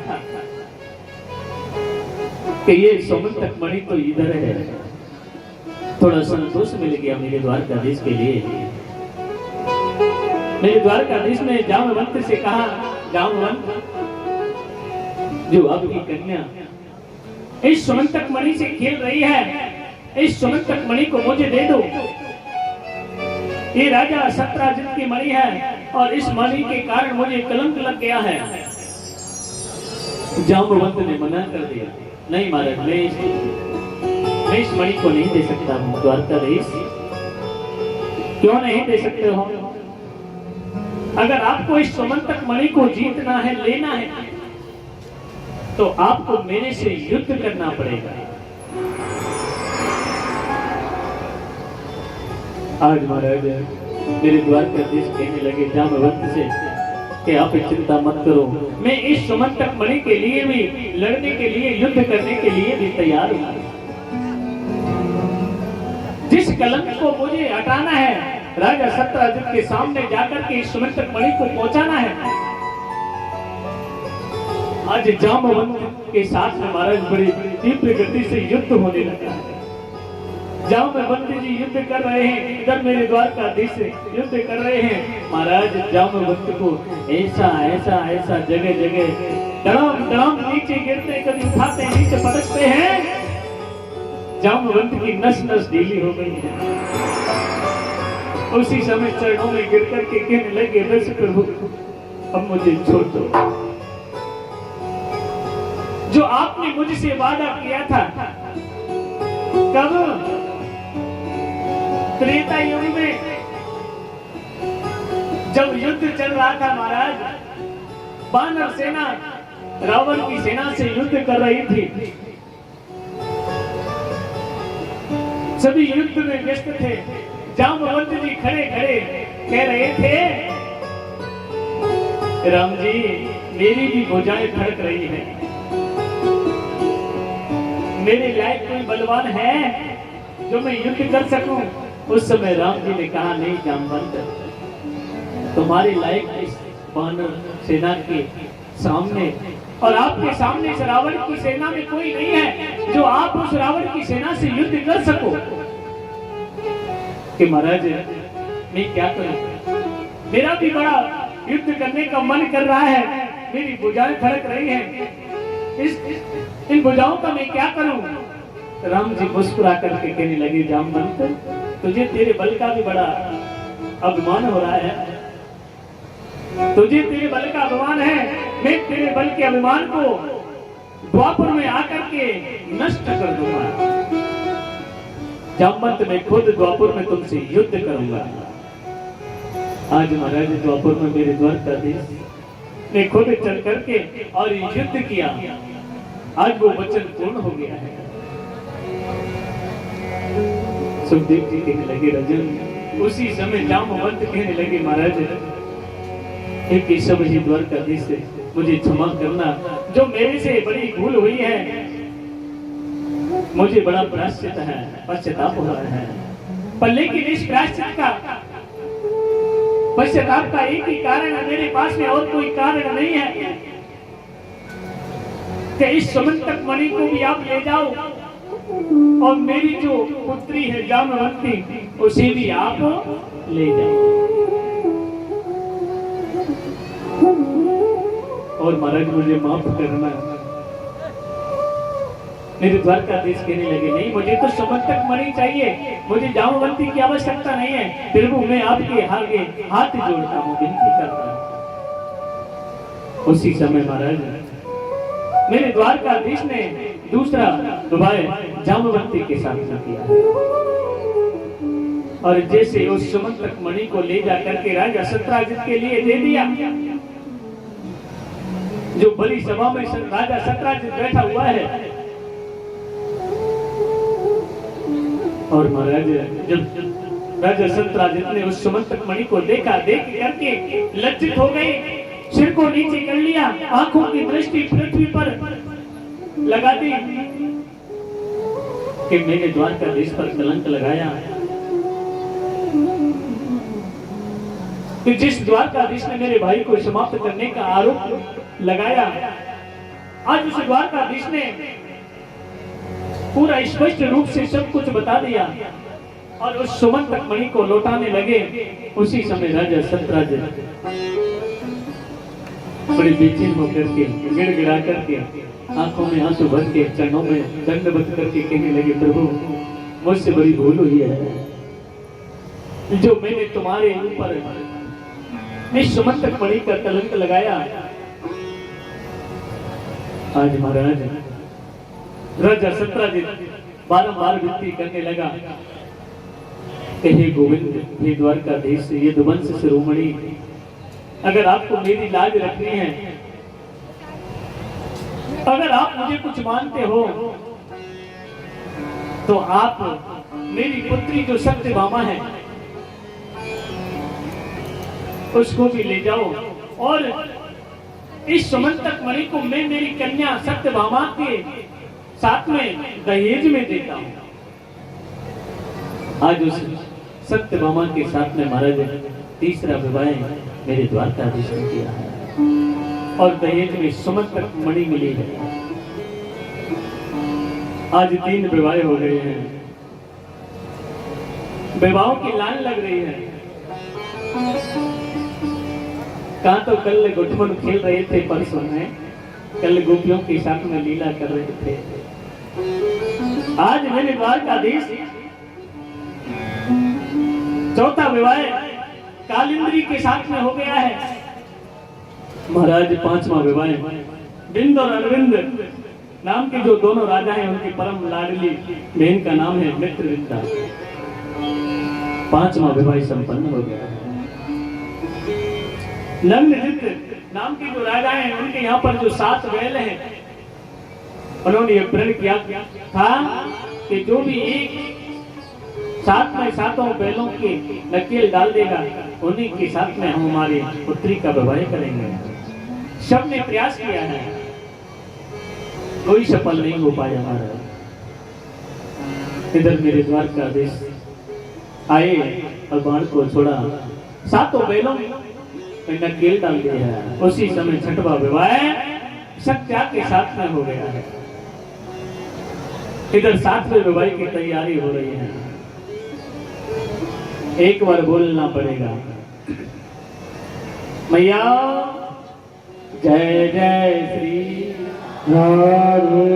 कि ये सुमंतक मणि तो इधर है। थोड़ा संतोष मिल गया मेरे द्वारकाधीश के लिए। मेरे द्वारकाधीश ने जामवंत से कहा, जामवंत, जो आपकी कन्या इस सुमंतक मणि से खेल रही है, इस सुमंतक मणि को मुझे दे दो। ये राजा सत्राजित की मणि है और इस मणि के कारण मुझे कलंक लग गया है। जामवंत ने मना कर दिया, नहीं महाराज, मैं इस मणि को नहीं दे सकता हूं। द्वारकाधीश, क्यों नहीं दे सकते हो? अगर आपको इस सुमंतक मणि को जीतना है, लेना है, तो आपको मेरे से युद्ध करना पड़ेगा। आज महाराज मेरे द्वारकाधीश कहने लगे जामवंत से कि आप चिंता मत करो, मैं इस सुमंतक मणि के लिए भी, लड़ने के लिए, युद्ध करने के लिए भी तैयार हूं। जिस कलंक को मुझे हटाना है, राजा सत्राजित के सामने जाकर के इस सुमंतक मणि को पहुंचाना है। आज जामवंत के साथ में महाराज बड़ी तीव्र गति से युद्ध होने लगा है। जामवंत जी युद्ध कर रहे हैं, इधर मेरे द्वारकाधीश से युद्ध कर रहे हैं। महाराज जामवंत को ऐसा ऐसा ऐसा जगह जगह धड़ाम धड़ाम नीचे गिरते, कभी उठाते नीचे पटकते हैं। जामवंत की नस नस ढीली हो गई है। उसी समय चरणों में गिर करके कहने लगे, बस प्रभु अब मुझे छोड़ दो। जो आपने मुझसे वादा किया था, कब? त्रेता युग में जब युद्ध चल रहा था महाराज, वानर सेना रावण की सेना से युद्ध कर रही थी। सभी युद्ध में व्यस्त थे। जामवंत जी खड़े खड़े कह रहे थे, राम जी, मेरी भी भुजाएं धड़क रही है। मेरे लायक कोई बलवान है जो मैं युद्ध कर सकूं? उस समय राम जी ने कहा, नहीं जामवंत, तुम्हारे लायक इस वानर सेना के सामने और आपके सामने इस रावण की सेना में कोई नहीं है जो आप उस रावण की सेना से युद्ध कर सको। कि महाराज मैं क्या करूं? मेरा भी बड़ा युद्ध करने का मन कर रहा है, मेरी भुजाएं धड़क रही हैं, इन भुजाओं का मैं क्या करूं? राम जी मुस्कुरा करके कहने लगे, जामवंत, तुझे तेरे बल का भी बड़ा अभिमान हो रहा है। तुझे तेरे बल का अभिमान है, मैं तेरे बल के अभिमान को द्वापर में आकर के नष्ट कर दूंगा। जामवंत, मैं खुद द्वापर में तुमसे युद्ध करूंगा। आज महाराज द्वापर में मेरे द्वारकाधीश ने खुद चल करके और युद्ध किया। आज वो वचन पूर्ण हो गया है। सुखदेव जी कहने लगे, राजन, उसी समय जामवंत कहने लगे, महाराज हे केशव जी द्वारकाधीश से मुझे क्षमा करना, जो मेरे से बड़ी भूल हुई है, मुझे बड़ा प्रायश्चित है, पश्चाताप हो रहा है। पर लेकिन इस प्रायश्चित का, पश्चाताप का एक ही कारण है, मेरे पास में और कोई कारण नहीं है कि इस सुमंतक मणि को भी आप ले जाओ और मेरी जो पुत्री है जामवंती, उसे भी आप ले जाओ। और महाराज मुझे माफ करना। मेरे द्वारकाधीश कहने लगे, नहीं, मुझे तो सुमंतक मणि चाहिए, मुझे जामवंती की आवश्यकता नहीं है। प्रभु, मैं आपके आगे हाथ जोड़ता हूँ, विनती करता हूँ। उसी समय महाराज मेरे द्वारकाधीश ने दूसरा विवाह जामवंती के साथ किया और जैसे उस सुमंतक मणि को ले जाकर के राजा सत्राजित के लिए दे दिया, जो बड़ी सभा में राजा सत्राजित बैठा हुआ है, और महाराज जब राजा सत्यराजित ने उस सुमंतक मणि को देखा, देख करके लज्जित हो गए, सिर को नीचे कर लिया, आंखों की दृष्टि पृथ्वी पर लगा दी कि मैंने द्वारकाधीश पर कलंक लगाया, कि जिस द्वारकाधीश ने मेरे भाई को समाप्त करने का आरोप लगाया, आज उस द्वारकाधीश ने पूरा स्पष्ट रूप से सब कुछ बता दिया और उस सुमंतक मणि को लौटाने लगे। उसी समय राजा सत्यराजित बड़े बेचैन होकर के गिड़गिड़ा करके आंखों में आंसू भर के चरणों में दंडवत करके कहने लगे, प्रभु मुझसे बड़ी भूल हुई है, जो मैंने तुम्हारे ऊपर इस सुमंतक मणि का कलंक लगाया। आज महाराज राजा सत्यराजित बारंबार विनती करने लगा कि हे गोविंद, हे द्वारकाधीश, ये दुवंश शिरोमणि, अगर आपको मेरी लाज रखनी है, अगर आप मुझे कुछ मानते हो, तो आप मेरी पुत्री जो सत्यभामा है उसको भी ले जाओ और इस सुमंतक मणि को मैं मेरी कन्या सत्यभामा के साथ में दहेज में देता हूं। आज उस सत्यभामा के साथ में महाराज तीसरा विवाह मेरे द्वारकाधीश ने किया है और दहेज में सुमंतक मणि मिली है। आज 3 विवाह हो गए हैं, विवाहों की लाइन लग रही है। कहां तो कल गुटमन खेल रहे थे, परसों में कल गोपियों के साथ में लीला कर रहे थे, आज मेरे द्वारकाधीश चौथा विवाह कालिंद्री के साथ में हो गया है। महाराज 5वां विवाह बिंद और अरविंद नाम के जो दोनों राजा हैं, उनकी परम लाडली बहन का नाम है मित्रविद्या। 5वां विवाह संपन्न हो गया है। नंदजित नाम के जो राजा हैं, उनके यहाँ पर जो 7 बैल हैं, उन्होंने ये प्रण किया था कि जो भी एक साथ में 7 बैलों के नकेल डाल देगा, उन्हीं के साथ में हम हमारी पुत्री का विवाह करेंगे। सबने प्रयास किया है, कोई सफल नहीं हो पाया हमारा। इधर मेरे द्वारकाधीश आए और बाण को छोड़ा, 7 बैलों में नकेल डाल दिया है। उसी समय 6वां विवाह सत्या के साथ में हो गया है। इधर 7वें विवाह की तैयारी हो रही है। एक बार बोलना पड़ेगा, मैया जय जय श्री राधे।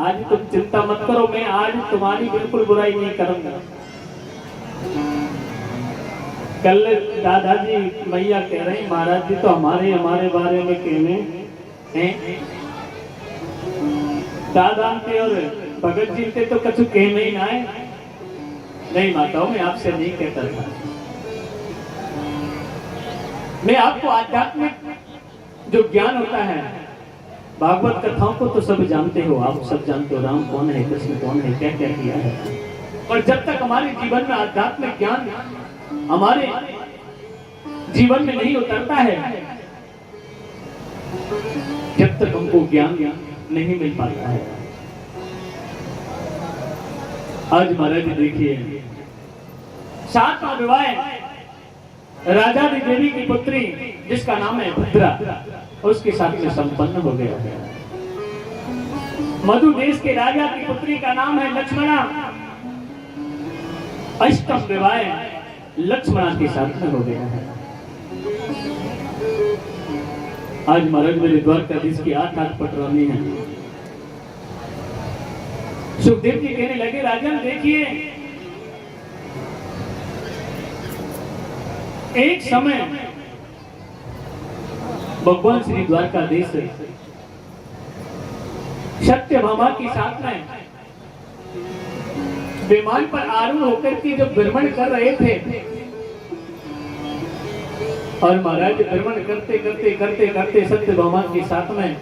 आज तुम चिंता मत करो, मैं आज तुम्हारी बिल्कुल बुराई नहीं करूंगा। कल दादाजी मैया कह रहे हैं, महाराज जी तो हमारे बारे में कहने हैं, दादा के और भगत जी के तो कछु कहने ही ना है। नहीं माताओं, मैं आपसे नहीं कहता था, मैं आपको आध्यात्मिक जो ज्ञान होता है, भागवत कथाओं को तो सब जानते हो, आप सब जानते हो राम कौन है, कृष्ण कौन है, क्या क्या किया है। पर जब तक हमारे जीवन में आध्यात्मिक ज्ञान हमारे जीवन में नहीं उतरता है, जब तक हमको ज्ञान नहीं मिल पाता है। आज महाराज देखिए, 7वां विवाह राजा देवी की पुत्री जिसका नाम है भद्रा, उसके साथ में संपन्न हो गया है। मधु देश के राजा की पुत्री का नाम है लक्ष्मणा, 8वां विवाह लक्ष्मणा के साथ में हो गया है। आज महाराज मेरे द्वारकाधीश की 8 पटरानी है। सुखदेव जी कहने लगे, राजन देखिए, एक समय भगवान श्री द्वारकाधीश सत्यभामा के साथ में विमान पर आरूढ़ होकर के जब भ्रमण कर रहे थे, और महाराज भ्रमण करते करते करते करते सत्यभामा के साथ में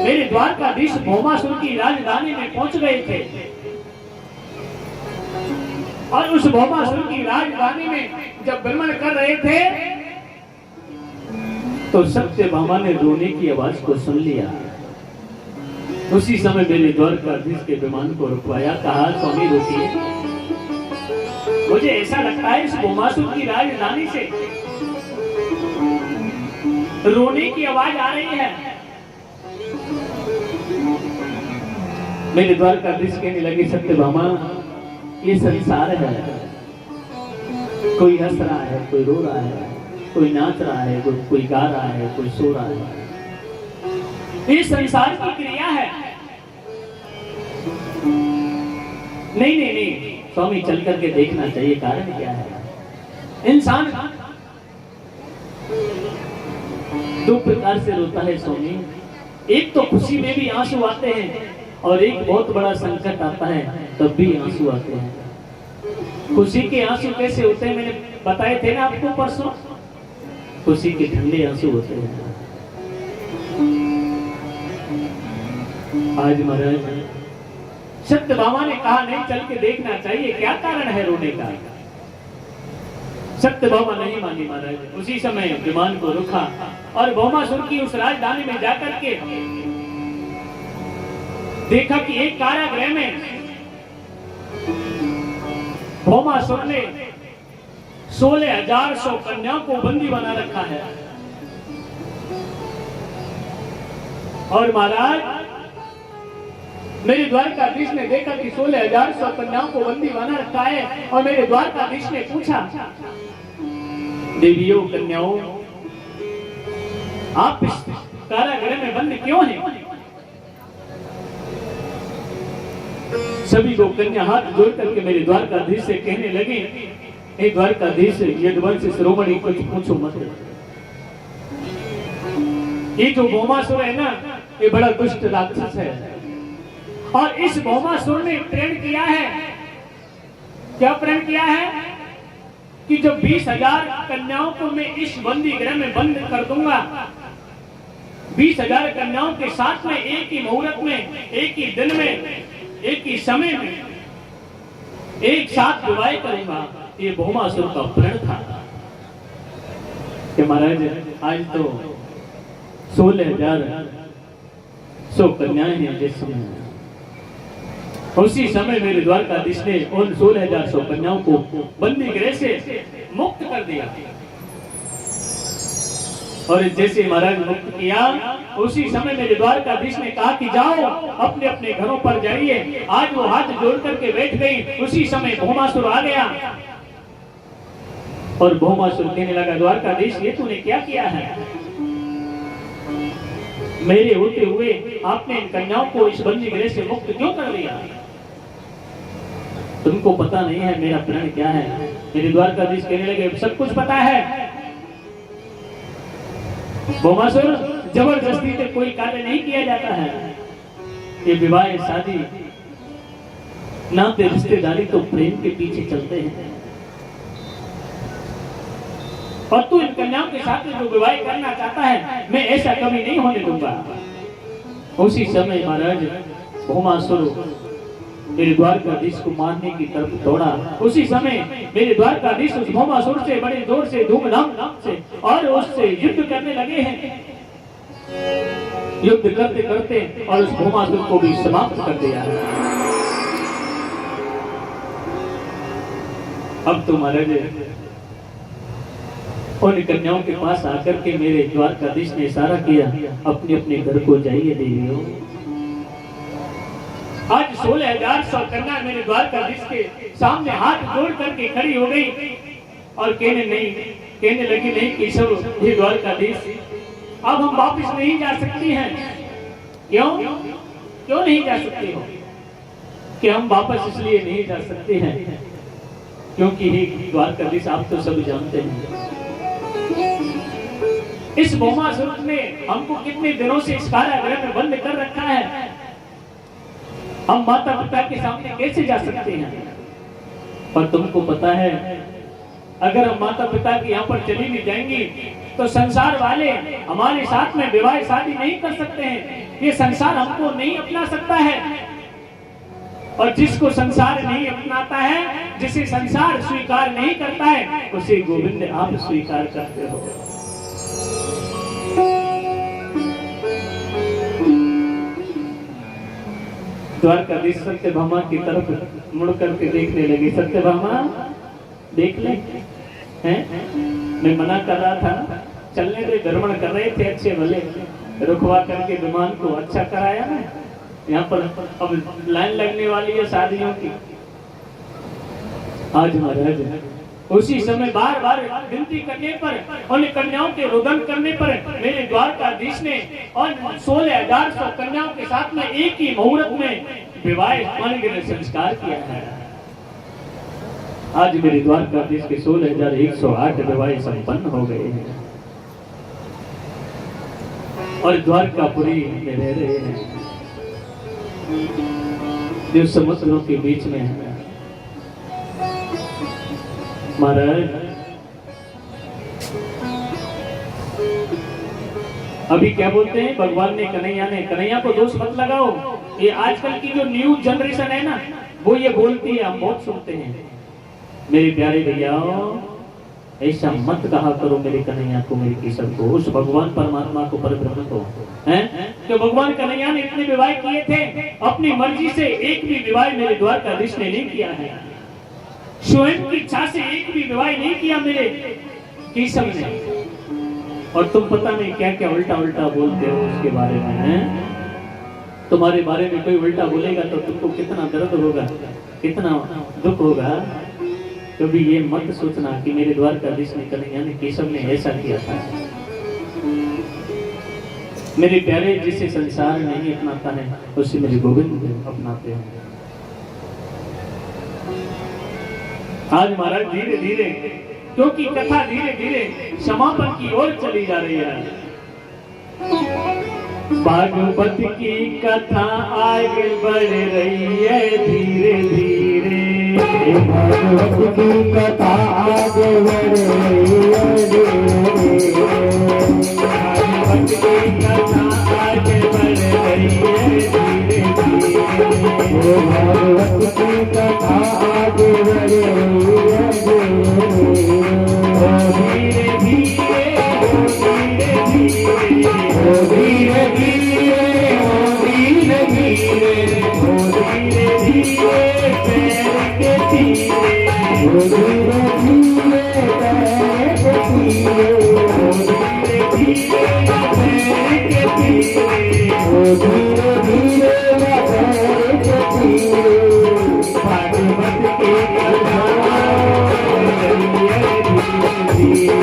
मेरे द्वारकाधीश भौमासुर की राजधानी में पहुंच गए थे। और उस भौमासुर की राजधानी में जब भ्रमण कर रहे थे तो सत्यभामा ने रोने की आवाज को सुन लिया। उसी समय मैंने द्वारकाधीश के विमान को रुकवाया, कहा स्वामी रोकिए, मुझे ऐसा लगता है इस भौमासुर की राजधानी से रोने की आवाज आ रही है। मेरे द्वारकाधीश कहने लगे सत्यभामा ये संसार है, कोई हंस रहा है, कोई रो रहा है, कोई नाच रहा है, कोई गा रहा है, कोई सो रहा है, ये संसार की क्रिया है। नहीं नहीं नहीं स्वामी, चल करके देखना चाहिए कारण क्या है। इंसान दो प्रकार से रोता है स्वामी, एक तो खुशी में भी आंसू आते हैं और एक बहुत बड़ा संकट आता है तब भी आंसू आते हैं। खुशी के आंसू कैसे होते हैं मैंने बताए थे ना आपको परसों, खुशी के ठंडे आंसू होते हैं। आज महाराज सत्यभामा ने कहा नहीं चल के देखना चाहिए, क्या कारण है रोने का। सत्यभामा नहीं मानी महाराज। उसी समय विमान को रुका और भौमासुर की उस राजधानी में जाकर के देखा कि एक कारागृह में भौमासुर ने 16,100 कन्याओं को बंदी बना रखा है। और महाराज मेरे द्वारकाधीश ने देखा कि 16,100 कन्याओं को बंदी बना रखा है और मेरे द्वारकाधीश ने पूछा, देवियों कन्याओं आप इस कारागृह में बंद क्यों हैं? सभी को कन्या हाथ जोड़ करके मेरे द्वारकाधीश से कहने लगे, हे द्वारकाधीश यदुवंश शिरोमणि कुछ पूछो मत। ये जो भौमासुर है ना, ये बड़ा दुष्ट राक्षस है और इस भौमासुर ने प्रण किया है। क्या प्रण किया है कि जब 20,000 कन्याओं को मैं इस बंदी गृह में बंद कर दूंगा, 20,000 कन्याओं के साथ में एक ही मुहूर्त में, एक ही दिन में, एक ही समय में एक साथ विवाह करूंगा। ये भौमासुर का प्रण था कि महाराज आज तो 16,100 कन्याएं हैं जिस समय, उसी समय मेरे द्वारकाधीश ने उन 16,100 कन्याओं को बंदी गृह से मुक्त कर दिया। और जैसे महाराज मुक्त किया, उसी समय मेरे द्वारकाधीश ने कहा कि जाओ अपने अपने घरों पर जाइए। आज वो हाथ जोड़ करके बैठ गई। उसी समय भौमासुर आ गया और भौमासुर कहने लगा, द्वारकाधीश ये तूने क्या किया है? मेरे होते हुए आपने इन कन्याओं को इस बंदी गृह से मुक्त क्यों कर दिया? तुमको पता नहीं है मेरा प्रण क्या है? मेरे द्वारकाधीश कहने लगे, सब कुछ पता है। भौमासुर, जबरदस्ती से कोई कार्य नहीं किया जाता है। ये विवाह शादी नाते रिश्तेदारी तो प्रेम के पीछे चलते हैं और तू इन कन्याओं के साथ जो विवाह करना चाहता है, मैं ऐसा कभी नहीं होने दूंगा। उसी समय महाराज भौमासुर मेरे द्वारकाधीश को मारने की तरफ दौड़ा। उसी समय मेरे द्वारकाधीश उस भौमासुर से बड़े जोर से, धूमधाम से और उससे युद्ध करने लगे हैं। युद्ध करते करते और उस भौमासुर को भी समाप्त कर दिया। अब तो महाराज उन कन्याओं के पास आकर के मेरे द्वारकाधीश ने इशारा किया, अपने अपने घर को जाइए देवियों। आज 16,100 कन्या मेरे द्वारकाधीश के सामने हाथ जोड़ करके खड़ी हो गई और कहने लगी, नहीं केशव हे द्वारकाधीश, अब हम वापस नहीं जा सकती हैं। क्यों नहीं जा सकती हो? कि हम वापस इसलिए नहीं जा सकते हैं क्योंकि हे द्वारकाधीश आप तो सब जानते हैं, इस भौमासुर ने हमको कितने दिनों से इस कारागृह में बंद कर रखा है। हम माता पिता के सामने कैसे जा सकते हैं? पर तुमको पता है, अगर हम माता पिता के यहाँ पर चली भी जाएंगी तो संसार वाले हमारे साथ में विवाह शादी नहीं कर सकते हैं। ये संसार हमको नहीं अपना सकता है और जिसको संसार नहीं अपनाता है, जिसे संसार स्वीकार नहीं करता है, उसे गोविंद आप स्वीकार करते हो। द्वारकाधीश सत्यभामा की तरफ मुड़ करके देखने लगी। सत्यभामा देख ले, हैं? मैं मना कर रहा था, चलने दे, भ्रमण कर रहे थे अच्छे भले, रुकवा करके विमान को अच्छा कराया ना। यहाँ पर अब लाइन लगने वाली है शादियों की। आज महाराज उसी समय बार बार विनती करने पर और कन्याओं के रुदन करने पर मेरे द्वारकाधीश ने और 16,100 कन्याओं के साथ में एक ही मुहूर्त में विवाह ने संस्कार किया है। आज मेरे द्वारकाधीश के 16,108 विवाह संपन्न हो गए हैं और द्वारकापुरी में रह रहे हैं जो समुद्रों के बीच में है। महाराज अभी क्या बोलते हैं भगवान ने, कन्हैया को दोष मत लगाओ। ये आजकल की जो न्यू जनरेशन है ना, वो ये बोलती है, हम बहुत सुनते हैं। मेरे प्यारे भैया ऐसा मत कहा करो मेरे कन्हैया को, मेरे केशव को, उस भगवान परमात्मा को, परब्रह्म को, हैं? तो भगवान कन्हैया ने इतने विवाह किए थे, अपनी मर्जी से एक भी विवाह मेरे द्वारकाधीश ने नहीं किया है। स्वयं की इच्छा से एक भी विवाह नहीं किया मेरे केशव ने। और तुम पता नहीं क्या क्या उल्टा उल्टा बोलते हो उसके बारे में, हैं? तुम्हारे बारे में कोई उल्टा बोलेगा तो तुमको कितना दर्द होगा, कितना दुख होगा। कभी ये मत सोचना कि मेरे द्वारकाधीश ने, कन्हैया ने, केशव ने ऐसा किया था। मेरे प्यारे, जिसे संसार नहीं अपनाता है उसे मेरे गोविंद अपनाते हैं। आज महाराज धीरे धीरे, क्योंकि कथा धीरे धीरे समापन की ओर चली जा रही है। भागवत की कथा आगे बढ़ रही है धीरे धीरे। भागवत की कथा आगे बढ़ रही है धीरे धीरे। भागवत की कथा आगे बढ़ रही है धीरे धीरे। भागवत की कथा आगे बढ़ रही है धीरे धीरे। धीरे धीरे धीरे धीरे धीरे धीरे पैर के धीरे धीरे धीरे पैर के धीरे धीरे पैर के धीरे धीरे धीरे पैर के धीरे। भागवत की कथा धीरे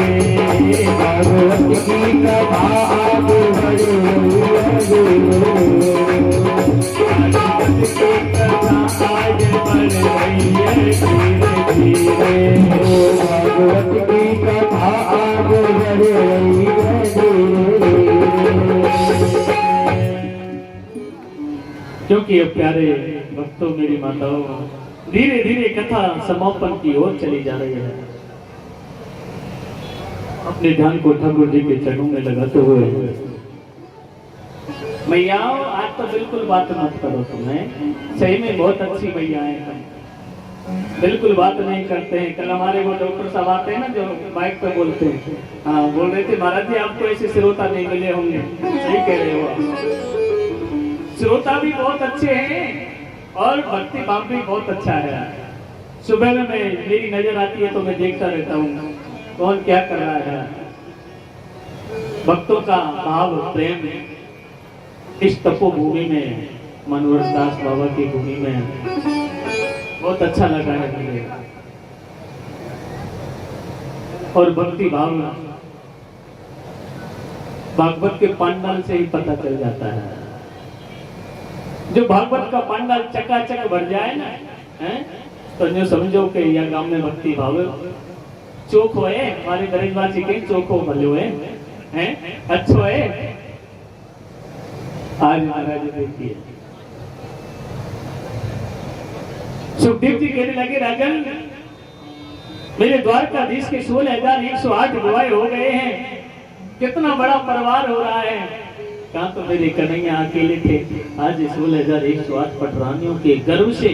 भागवत की कथा आगे बढ़ रही है धीरे। भागवत की कथा आगे बढ़ रही है धीरे धीरे। भागवत की कथा आगे बढ़ रही है धीरे। क्योंकि अब प्यारे भक्तों, मेरी माताओं, धीरे धीरे कथा समापन की ओर चली जा रही है। अपने ध्यान को ठाकुर जी के चरणों में लगाते हुए, मैया आज तो बिल्कुल बात मत करो, तुम्हें सही में बहुत अच्छी मैया है, तुम बिल्कुल बात नहीं करते हैं। कल हमारे वो डॉक्टर साहब आते हैं ना जो माइक पे बोलते हैं, हाँ बोल रहे थे महाराज जी आपको ऐसे श्रोता नहीं मिले होंगे। सही कह रहे हो, श्रोता भी बहुत अच्छे हैं और भक्ति भाव भी बहुत अच्छा है। सुबह में मेरी नजर आती है तो मैं देखता रहता हूँ कौन क्या कर रहा है। भक्तों का भाव प्रेम इस तपोभूमि में, मनोहर दास बाबा की भूमि में बहुत अच्छा लगा है मुझे। और भक्ति भाव भागवत के पंडाल से ही पता चल जाता है। जो भागवत का पंडाल चकाचक भर जाए ना, हैं, तो जो समझो कि यह गांव में भक्ति भाव चौक होए, हमारे ब्रजवासी के चौको भले हुए हैं, अच्छो है। आज महाराज देखिए सुखदेव जी कहने लगे, राजन मेरे द्वारकाधीश के 16,108 विवाह हो गए हैं, कितना बड़ा परिवार हो रहा है। कहाँ तो मेरे कन्हैया अकेले थे। आज 16,108 पटरानियों के गर्भ से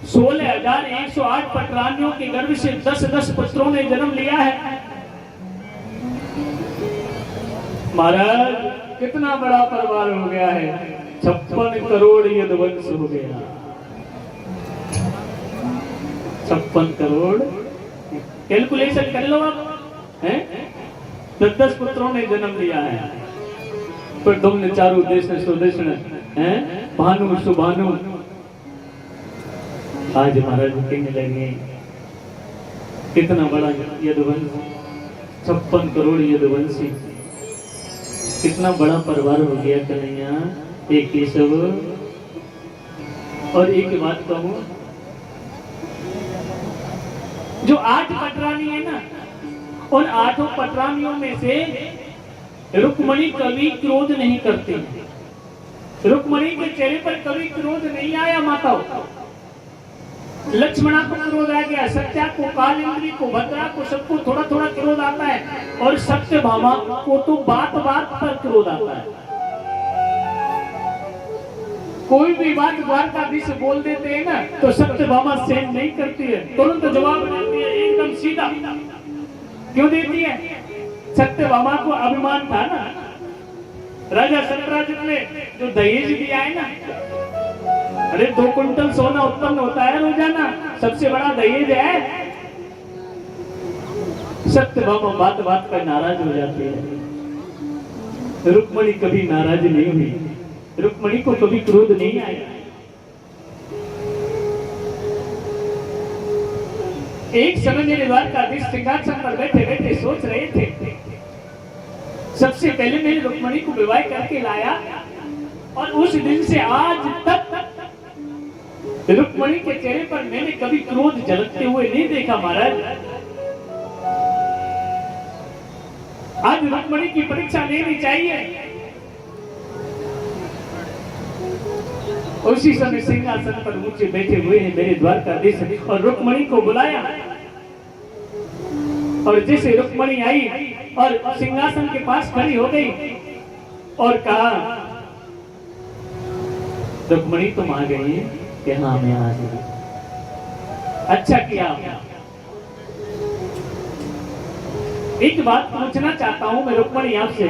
16,108 पटरानियों के गर्भ से 10-10 पुत्रों ने जन्म लिया है। महाराज कितना बड़ा परिवार हो गया है, 56 करोड़ यदुवंश हो गया। 56 करोड़ कैलकुलेशन कर लो आप, हैं? 10-10 पुत्रों ने जन्म लिया है। पर तुमने चारों देश स्वदेश हैं, भानु सुभानु। आज महाराज कहने लगे कितना बड़ा यदुवंश, 56 करोड़ यदुवंशी, कितना बड़ा परिवार हो गया कन्हैया। एक केशव और एक बात कहूं, जो 8 पटरानी है ना, उन 8 पटरानियों में से रुक्मणी कभी क्रोध नहीं करते। रुक्मणी के चेहरे पर कभी क्रोध नहीं आया माताओं। लक्ष्मणा को क्रोध आ गया, सत्या को, कालिंदी को, भद्रा को, सबको थोड़ा थोड़ा क्रोध आता है। और सत्यभामा को तो बात बात पर क्रोध आता है। कोई भी बात द्वारकाधीश बोल देते हैं ना, तो सत्यभामा सहन नहीं करती है, तुरंत जवाब देती है एकदम सीधा। क्यों देती है? सत्यभामा को अभिमान था ना। राजा सत्यराजित ने जो दहेज दिया है ना, अरे 2 कुंटल सोना उत्पन्न होता है रोजाना, सबसे बड़ा दहेज है। सत्यभामा बात बात पर नाराज हो जाती है। रुक्मणी कभी नाराज नहीं हुई, रुक्मणी को कभी क्रोध नहीं आया। एक समय मेरे द्वारकाधीश सिंहासन पर बैठे बैठे सोच रहे थे, सबसे पहले मैंने रुक्मणी को विवाह करके लाया, और उस दिन से आज तक रुक्मणी के चेहरे पर मैंने कभी क्रोध झलकते हुए नहीं देखा महाराज। आज रुक्मणी की परीक्षा लेनी चाहिए। उसी समय सिंहासन पर ऊंचे बैठे हुए हैं मेरे द्वारकाधीश, और रुक्मणी को बुलाया। और जैसे रुक्मणी आई और सिंहासन के पास खड़ी हो गई और कहा, रुक्मणी तुम आ गई कि हाँ मैं आ गई, अच्छा किया। एक बात पूछना चाहता हूं मैं रुक्मणी आपसे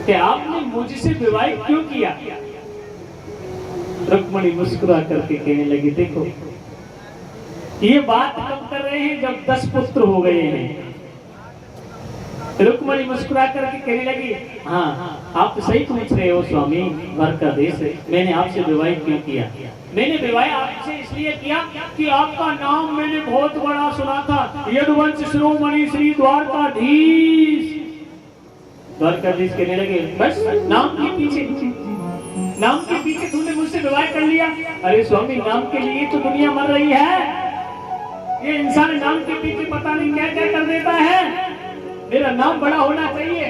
कि आपने मुझसे विवाह क्यों किया? रुक्मणी मुस्कुरा करके कहने लगी, देखो ये बात कब कर रहे हैं जब 10 पुत्र हो गए हैं। रुक्मणी मुस्कुरा करके कहने लगी, हाँ आप सही पूछ रहे हो स्वामी, द्वारकाधीश मैंने आपसे विवाह क्यों किया? मैंने विवाह आपसे इसलिए किया कि आपका नाम मैंने बहुत बड़ा सुना था, यदुवंश शिरोमणि श्री द्वारकाधीश। द्वारकाधीश कहने लगे, बस नाम के पीछे तूने मुझसे विवाह कर लिया? अरे स्वामी नाम के लिए तो दुनिया मर रही है, ये इंसान नाम के पीछे पता नहीं क्या क्या कर देता है। मेरा नाम बड़ा होना चाहिए।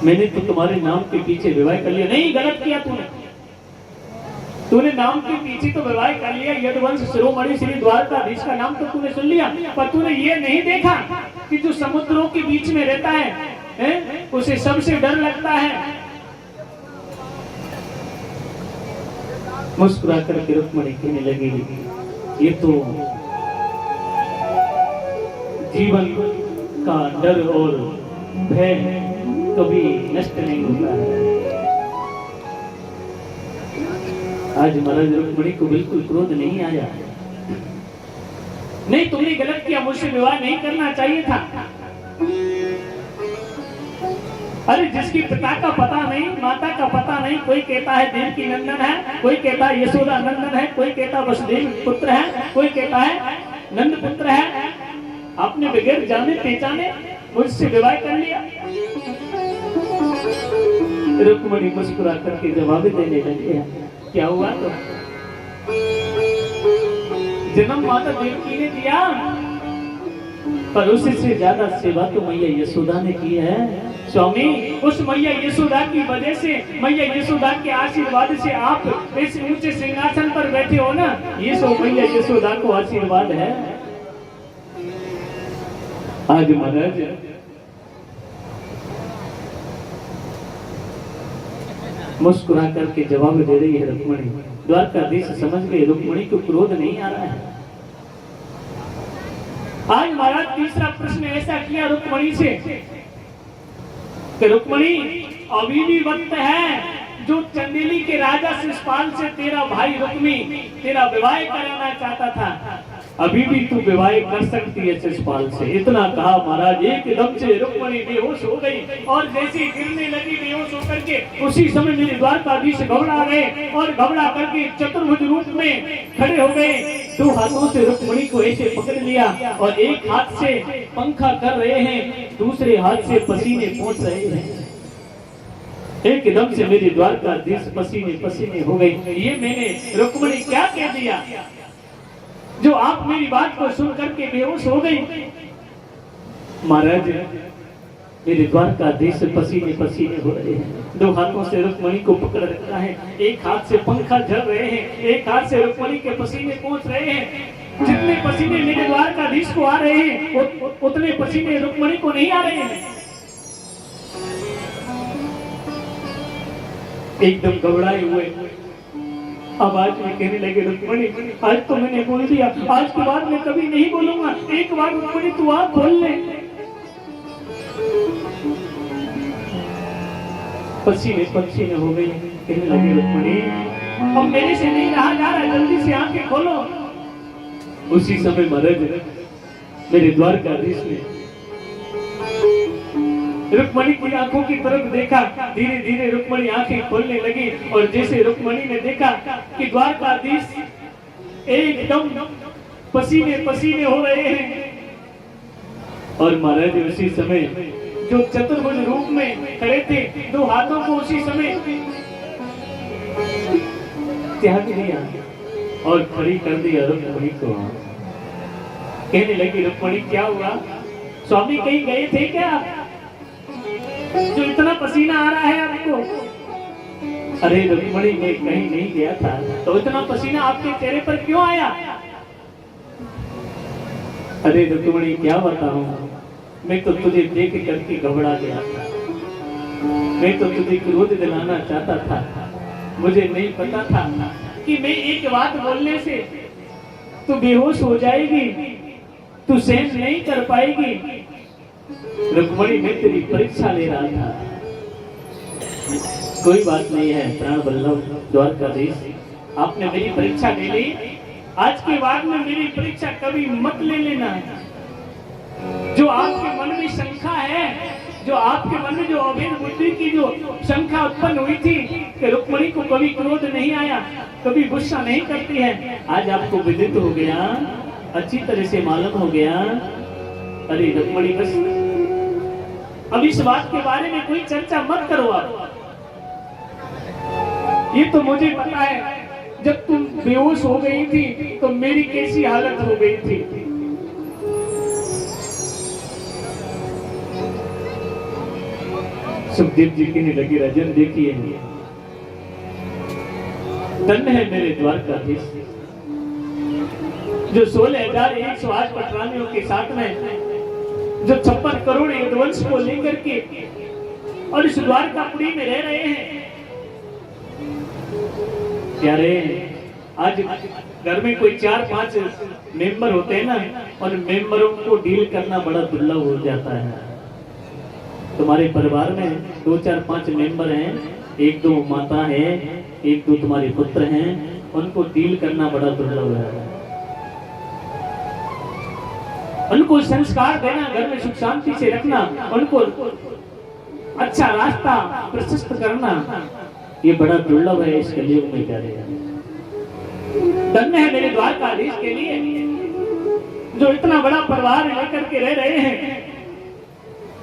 मैंने तो तुम्हारे नाम के पीछे विवाह कर लिया। नहीं, गलत किया तूने नाम के पीछे तो विवाह कर लिया, यदुवंश शिरोमणि श्री द्वारकाधीश का नाम तो तूने सुन लिया, पर तूने ये नहीं देखा कि जो समुद्रों के बीच में रहता है उसे सबसे डर लगता है। मुस्कुरा करके रुक्मणी कहने लगी, ये तो जीवन का डर और भय कभी नष्ट नहीं होता है। आज महाराज रुक्मणी को बिल्कुल क्रोध नहीं आया। नहीं, तुमने गलत किया, मुझसे विवाह नहीं करना चाहिए था। अरे जिसकी पिता का पता नहीं, माता का पता नहीं, कोई कहता है देवकी नंदन है, कोई कहता है यशोदा नंदन है, कोई कहता है वसुदेव पुत्र है, कोई कहता है नंद पुत्र है। आपने बगैर जाने पहचाने मुझसे विवाह कर लिया। रुक्मणी मुस्कुरा करके जवाब देने लगे, क्या हुआ? तो जन्म माता देवकी ने दिया, पर उससे ज्यादा सेवा तो मैया यशोदा ने की है। स्वामी, उस मैया यशोदा की वजह से, मैया यशोदा के आशीर्वाद से आप इस ऊंचे सिंहासन पर बैठे हो ना, ये सब मैया यशोदा को आशीर्वाद है। आज महाराज मुस्कुरा करके जवाब दे रही है रुक्मणी। द्वारकाधीश समझ गए रुक्मणी को क्रोध नहीं आ रहा है। आज महाराज तीसरा प्रश्न ऐसा किया रुक्मणी से कि रुक्मणी अभी भी वक्त है, जो चंदेली के राजा शिशपाल से तेरा भाई रुक्मी तेरा विवाह कराना चाहता था, अभी भी तू विवाह कर सकती है शिशपाल से। इतना कहा महाराज, एकदम से रुक्मणी बेहोश हो गई और जैसे गिरने लगी बेहोश होकर के उसी समय मेरे द्वारकाधीश घबरा गए और घबरा करके चतुर्भुज रूप में खड़े हो गए। दो हाथों से रुक्मणी को ऐसे पकड़ लिया और एक हाथ से पंखा कर रहे हैं, दूसरे हाथ से पसीने पोंछ रहे हैं। एकदम से मेरे द्वारकाधीश पसीने पसीने हो गई। ये मैंने रुक्मणी क्या कह दिया जो आप मेरी बात को सुन करके बेहोश हो गई? महाराज मेरे द्वारकाधीश पसीने पसीने हो रहे हैं, दो हाथों से रुक्मणी को पकड़ रखा है, एक हाथ से पंखा झल रहे हैं, एक हाथ से रुक्मणी के पसीने पहुंच रहे हैं। जितने पसीने मेरे द्वारकाधीश को आ रहे हैं उतने पसीने रुक्मणी को नहीं आ रहे हैं। एकदम घबराए हुए आवाज में कहने लगे रुक्मणी, आज तो मैंने बोल दिया, आज के बाद मैं कभी नहीं बोलूंगा, एक बार रुक्मणी तू आप बोल ले। पसीने पसीने हो गई। कहने लगे रुक्मणी अब मेरे से नहीं रहा जा रहा, जल्दी से आंखें खोलो। उसी समय महाराज मेरे द्वारकाधीश ने रुक्मणी की आंखों की तरफ देखा, धीरे धीरे रुक्मणी आंखें खोलने लगी और जैसे रुक्मणी ने देखा कि द्वारकाधीश एकदम पसीने पसीने हो रहे हैं और महाराज उसी समय जो चतुर्भुज रूप में खड़े थे, दो हाथों को उसी समय त्याग दिया और खड़ी कर दिया रुक्मणी को। कहने लगी रुक्मणी क्या हुआ, स्वामी कहीं गए थे क्या जो इतना पसीना आ रहा है आपको? अरे रुक्मणी मैं कहीं नहीं गया था, तो इतना पसीना आपके चेहरे पर क्यों आया? अरे रुक्मणी क्या बताऊं, मैं तो तुझे देख करके घबरा गया था, मैं तो तुझे क्रोध दिलाना चाहता था, मुझे नहीं पता था कि मैं एक बात बोलने से तू बेहोश हो जाएगी, तू सहन नहीं कर पाएगी। रुक्मणी मैं तेरी परीक्षा ले रहा था। कोई बात नहीं है प्राण वल्लभ द्वारकाधीश, आपने मेरी परीक्षा ले ली, आज के बाद में मेरी परीक्षा कभी मत ले लेना। जो आपके मन में शंका है, जो आपके मन में जो अभेद बुद्धि की जो शंका उत्पन्न हुई थी कि रुक्मणी को कभी क्रोध नहीं आया, कभी गुस्सा नहीं करती है, आज आपको विदित हो गया, अच्छी तरह से मालूम हो गया। अरे रुक्मणी बस अब इस बात के बारे में कोई चर्चा मत करो आप, ये तो मुझे पता है जब तुम बेहोश हो गई थी तो मेरी कैसी हालत हो गई थी। सुखदेव जी कहने लगे राजन देखिए, धन्य है मेरे द्वारकाधीश जो 16,108 पटरानियों के साथ में जो 56 करोड़ यदुवंश को लेकर के और इस द्वारकापुरी में रह रहे हैं। प्यारे आज घर में कोई 4-5 मेंबर होते हैं ना, और मेंबरों को डील करना बड़ा दुर्लभ हो जाता है। तुम्हारे परिवार में 2-4-5 मेंबर हैं, 1-2 माता है, 1-2 तुम्हारे पुत्र हैं, उनको डील करना बड़ा दुर्लभ है। उनको संस्कार देना, घर में सुख शांति से रखना, उनको अच्छा रास्ता प्रशस्त करना, ये बड़ा दुर्लभ है इस कलयुग में। क्या धन्य है मेरे द्वारकाधीश के लिए जो इतना बड़ा परिवार लेकर के रह रहे हैं।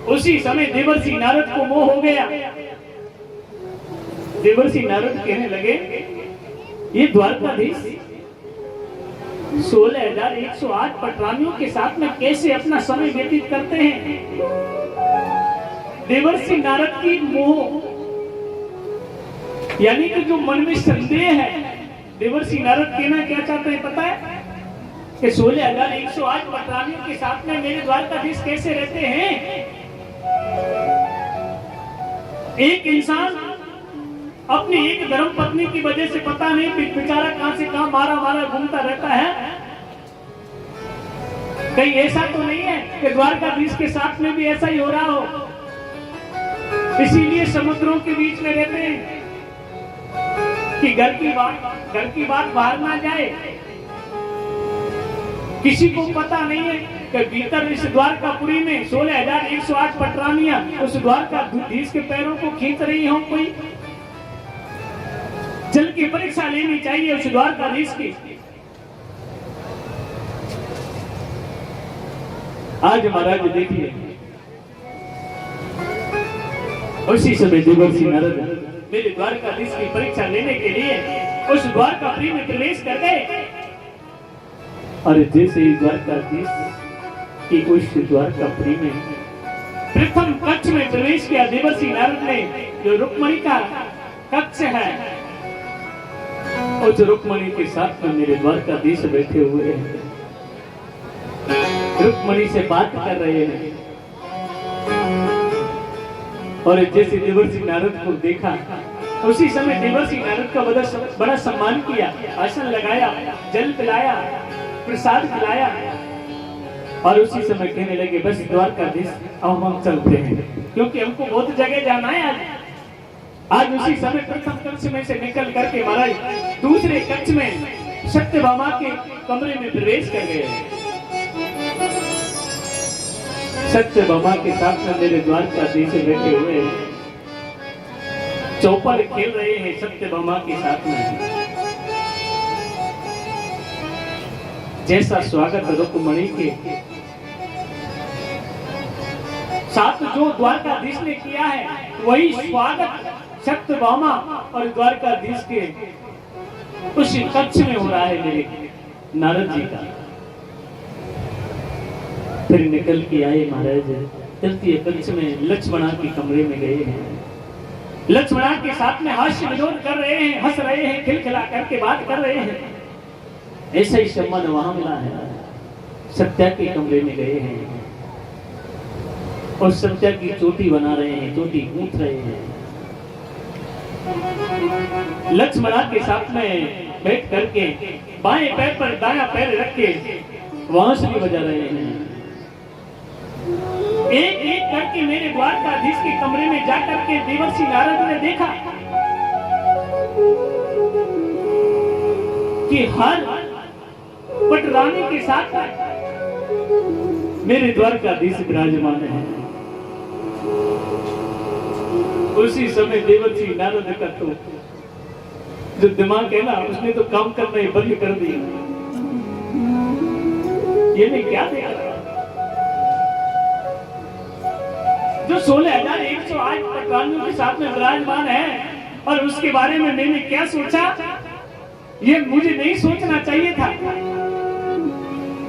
उसी समय देवर्षि नारद को मोह हो गया। देवर्षि नारद कहने लगे ये द्वारकाधीश 16,108 पटरानियों के साथ में कैसे अपना समय व्यतीत करते हैं। देवर्षि नारद की मोह यानी कि जो मन में संदेह है, देवर्षि नारद कहना क्या चाहते हैं पता है कि 16,108 पटरानियों के साथ में मेरे द्वारकाधीश कैसे रहते हैं। एक इंसान अपनी एक धर्म पत्नी की वजह से पता नहीं बेचारा कहां से कहां मारा मारा घूमता रहता है। कहीं ऐसा तो नहीं है कि द्वारकाधीश के साथ में भी ऐसा ही हो रहा हो? इसीलिए समुद्रों के बीच में रहते हैं कि घर की बात बाहर ना जाए। किसी को पता नहीं है कि भीतर इस द्वारकापुरी में 16,108 पटरानियां उस द्वारकाधीश के पैरों को खींच रही हो। कोई जल की परीक्षा लेनी चाहिए उस द्वारकाधीश की। आज महाराज देखिए, उसी समय देवर्षि नारद मेरे द्वारकाधीश की परीक्षा लेने के लिए उस द्वारकापुरी में प्रवेश कर गए। और जैसे ही द्वारकाधीश की उस द्वारकापुरी में प्रथम कक्ष में प्रवेश किया, देवर्षि नारद ने जो रुक्मणी का कक्ष है, उस रुक्मणी के साथ में मेरे द्वारकाधीश बैठे हुए हैं, रुक्मणी से बात कर रहे हैं। और जैसे देवर्षि नारद को देखा, उसी समय देवर्षि नारद का बड़ा सम्मान किया, आसन लगाया, जल पिलाया, प्रसाद खिलाया। और उसी समय कहने लगे बस द्वारकाधीश अब हम चलते हैं, क्योंकि हमको बहुत जगह जाना है। आज उसी समय प्रथम कक्ष में से निकल करके महाराज दूसरे कक्ष में सत्यभामा के कमरे में प्रवेश कर गए। सत्यभामा के साथ में मेरे द्वारकाधीश बैठे हुए चौपर खेल रहे हैं सत्यभामा के साथ में। जैसा स्वागत रुक्मणी के साथ जो द्वारकाधीश ने किया है, वही स्वागत सत्यभामा और द्वारकाधीश के उसी कक्ष में हो रहा है मेरे नारद जी का। फिर निकल के आए महाराज, तृतीय कक्ष में लक्ष्मणा के कमरे में गए हैं। लक्ष्मणा के साथ में हास्य विनोद कर रहे हैं, हंस रहे हैं, खिलखिला करके बात कर रहे हैं। ऐसा ही सम्मान वहां मिला है। सत्या के कमरे में गए हैं और सत्या की चोटी बना रहे हैं, चोटी गूंथ रहे हैं। लक्ष्मणा के साथ में बैठ करके बाएं पैर पर दायां पैर रख के बांसुरी बजा रहे हैं। एक एक करके मेरे द्वारकाधीश के कमरे में जाकर के देवर्षि नारद ने देखा कि हर पटरानी के साथ मेरे द्वारकाधीश विराजमान है। उसी समय देवर्षि नारद का तो जो दिमाग है ना, उसने तो काम करना ही बंद कर दिया। ये मैं क्या देखा, जो 16,108 पटरानियों के साथ में विराजमान है, और उसके बारे में मैंने क्या सोचा, ये मुझे नहीं सोचना चाहिए था।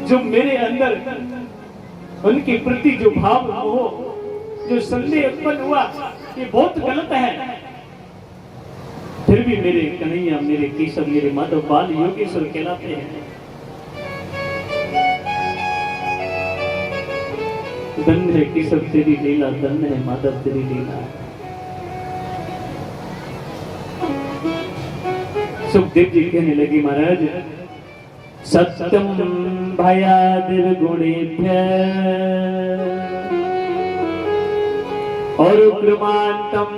जो मेरे अंदर उनके प्रति जो भाव हो, जो संदेह उत्पन्न हुआ, ये बहुत गलत है। फिर भी मेरे कन्हैया, मेरे केशव, मेरे माधव बाल योगेश्वर कहलाते हैं। धन्य है केशव तेरी लीला, धन्य है माधव तेरी लीला। सुखदेव जी कहने लगी महाराज, सत्यम भयादिर गुणेभ्य और उग्रमांतम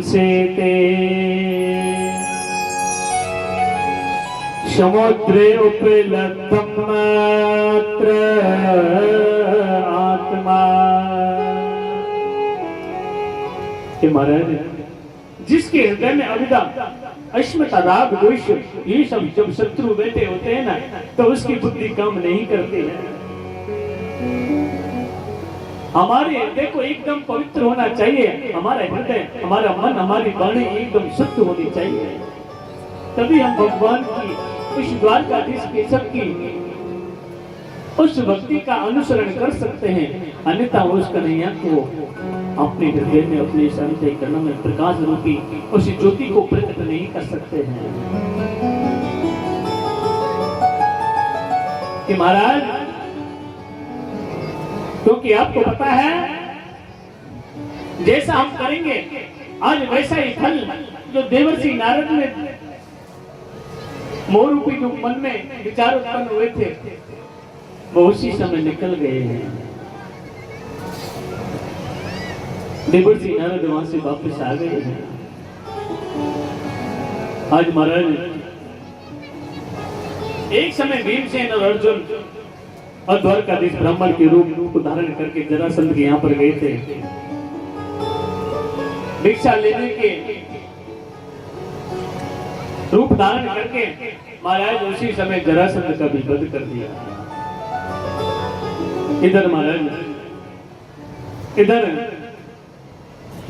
सेते समुद्रे उपलब्धम मात्र आत्मा। महाराज, जिसके हृदय में अविद्या, अस्मिता, राग, द्वेष, ये सब जब शत्रु बैठे होते हैं ना, तो उसकी बुद्धि काम नहीं करती है। हमारे हृदय को एकदम पवित्र होना चाहिए। हमारा हृदय, हमारा मन, हमारी वाणी एकदम शुद्ध होनी चाहिए। तभी हम भगवान की, उस द्वारकाधीश केशव की उस भक्ति का अनुसरण कर सकते हैं। अन्यथा उस कन्हैया को अपने हृदय में, अपने अंतःकरण में प्रकाश रूपी उस ज्योति को प्रकट नहीं कर सकते हैं। कि महाराज, क्योंकि आपको पता है, जैसा हम करेंगे आज वैसा ही फल जो देवर्षि नारद ने मोह रूपी जो मन में विचार उत्पन्न हुए थे वो उसी समय निकल गए हैं। देवर्षि नारद वहां से वापस आ गए हैं। आज महाराज एक समय भीमसेन और अर्जुन और द्वारकाधीश ब्राह्मण के रूप को धारण करके जरासंध के यहाँ पर गए थे भिक्षा लेने के रूप धारण करके। महाराज उसी समय जरासंध का भी वध कर दिया। इधर महाराज इधर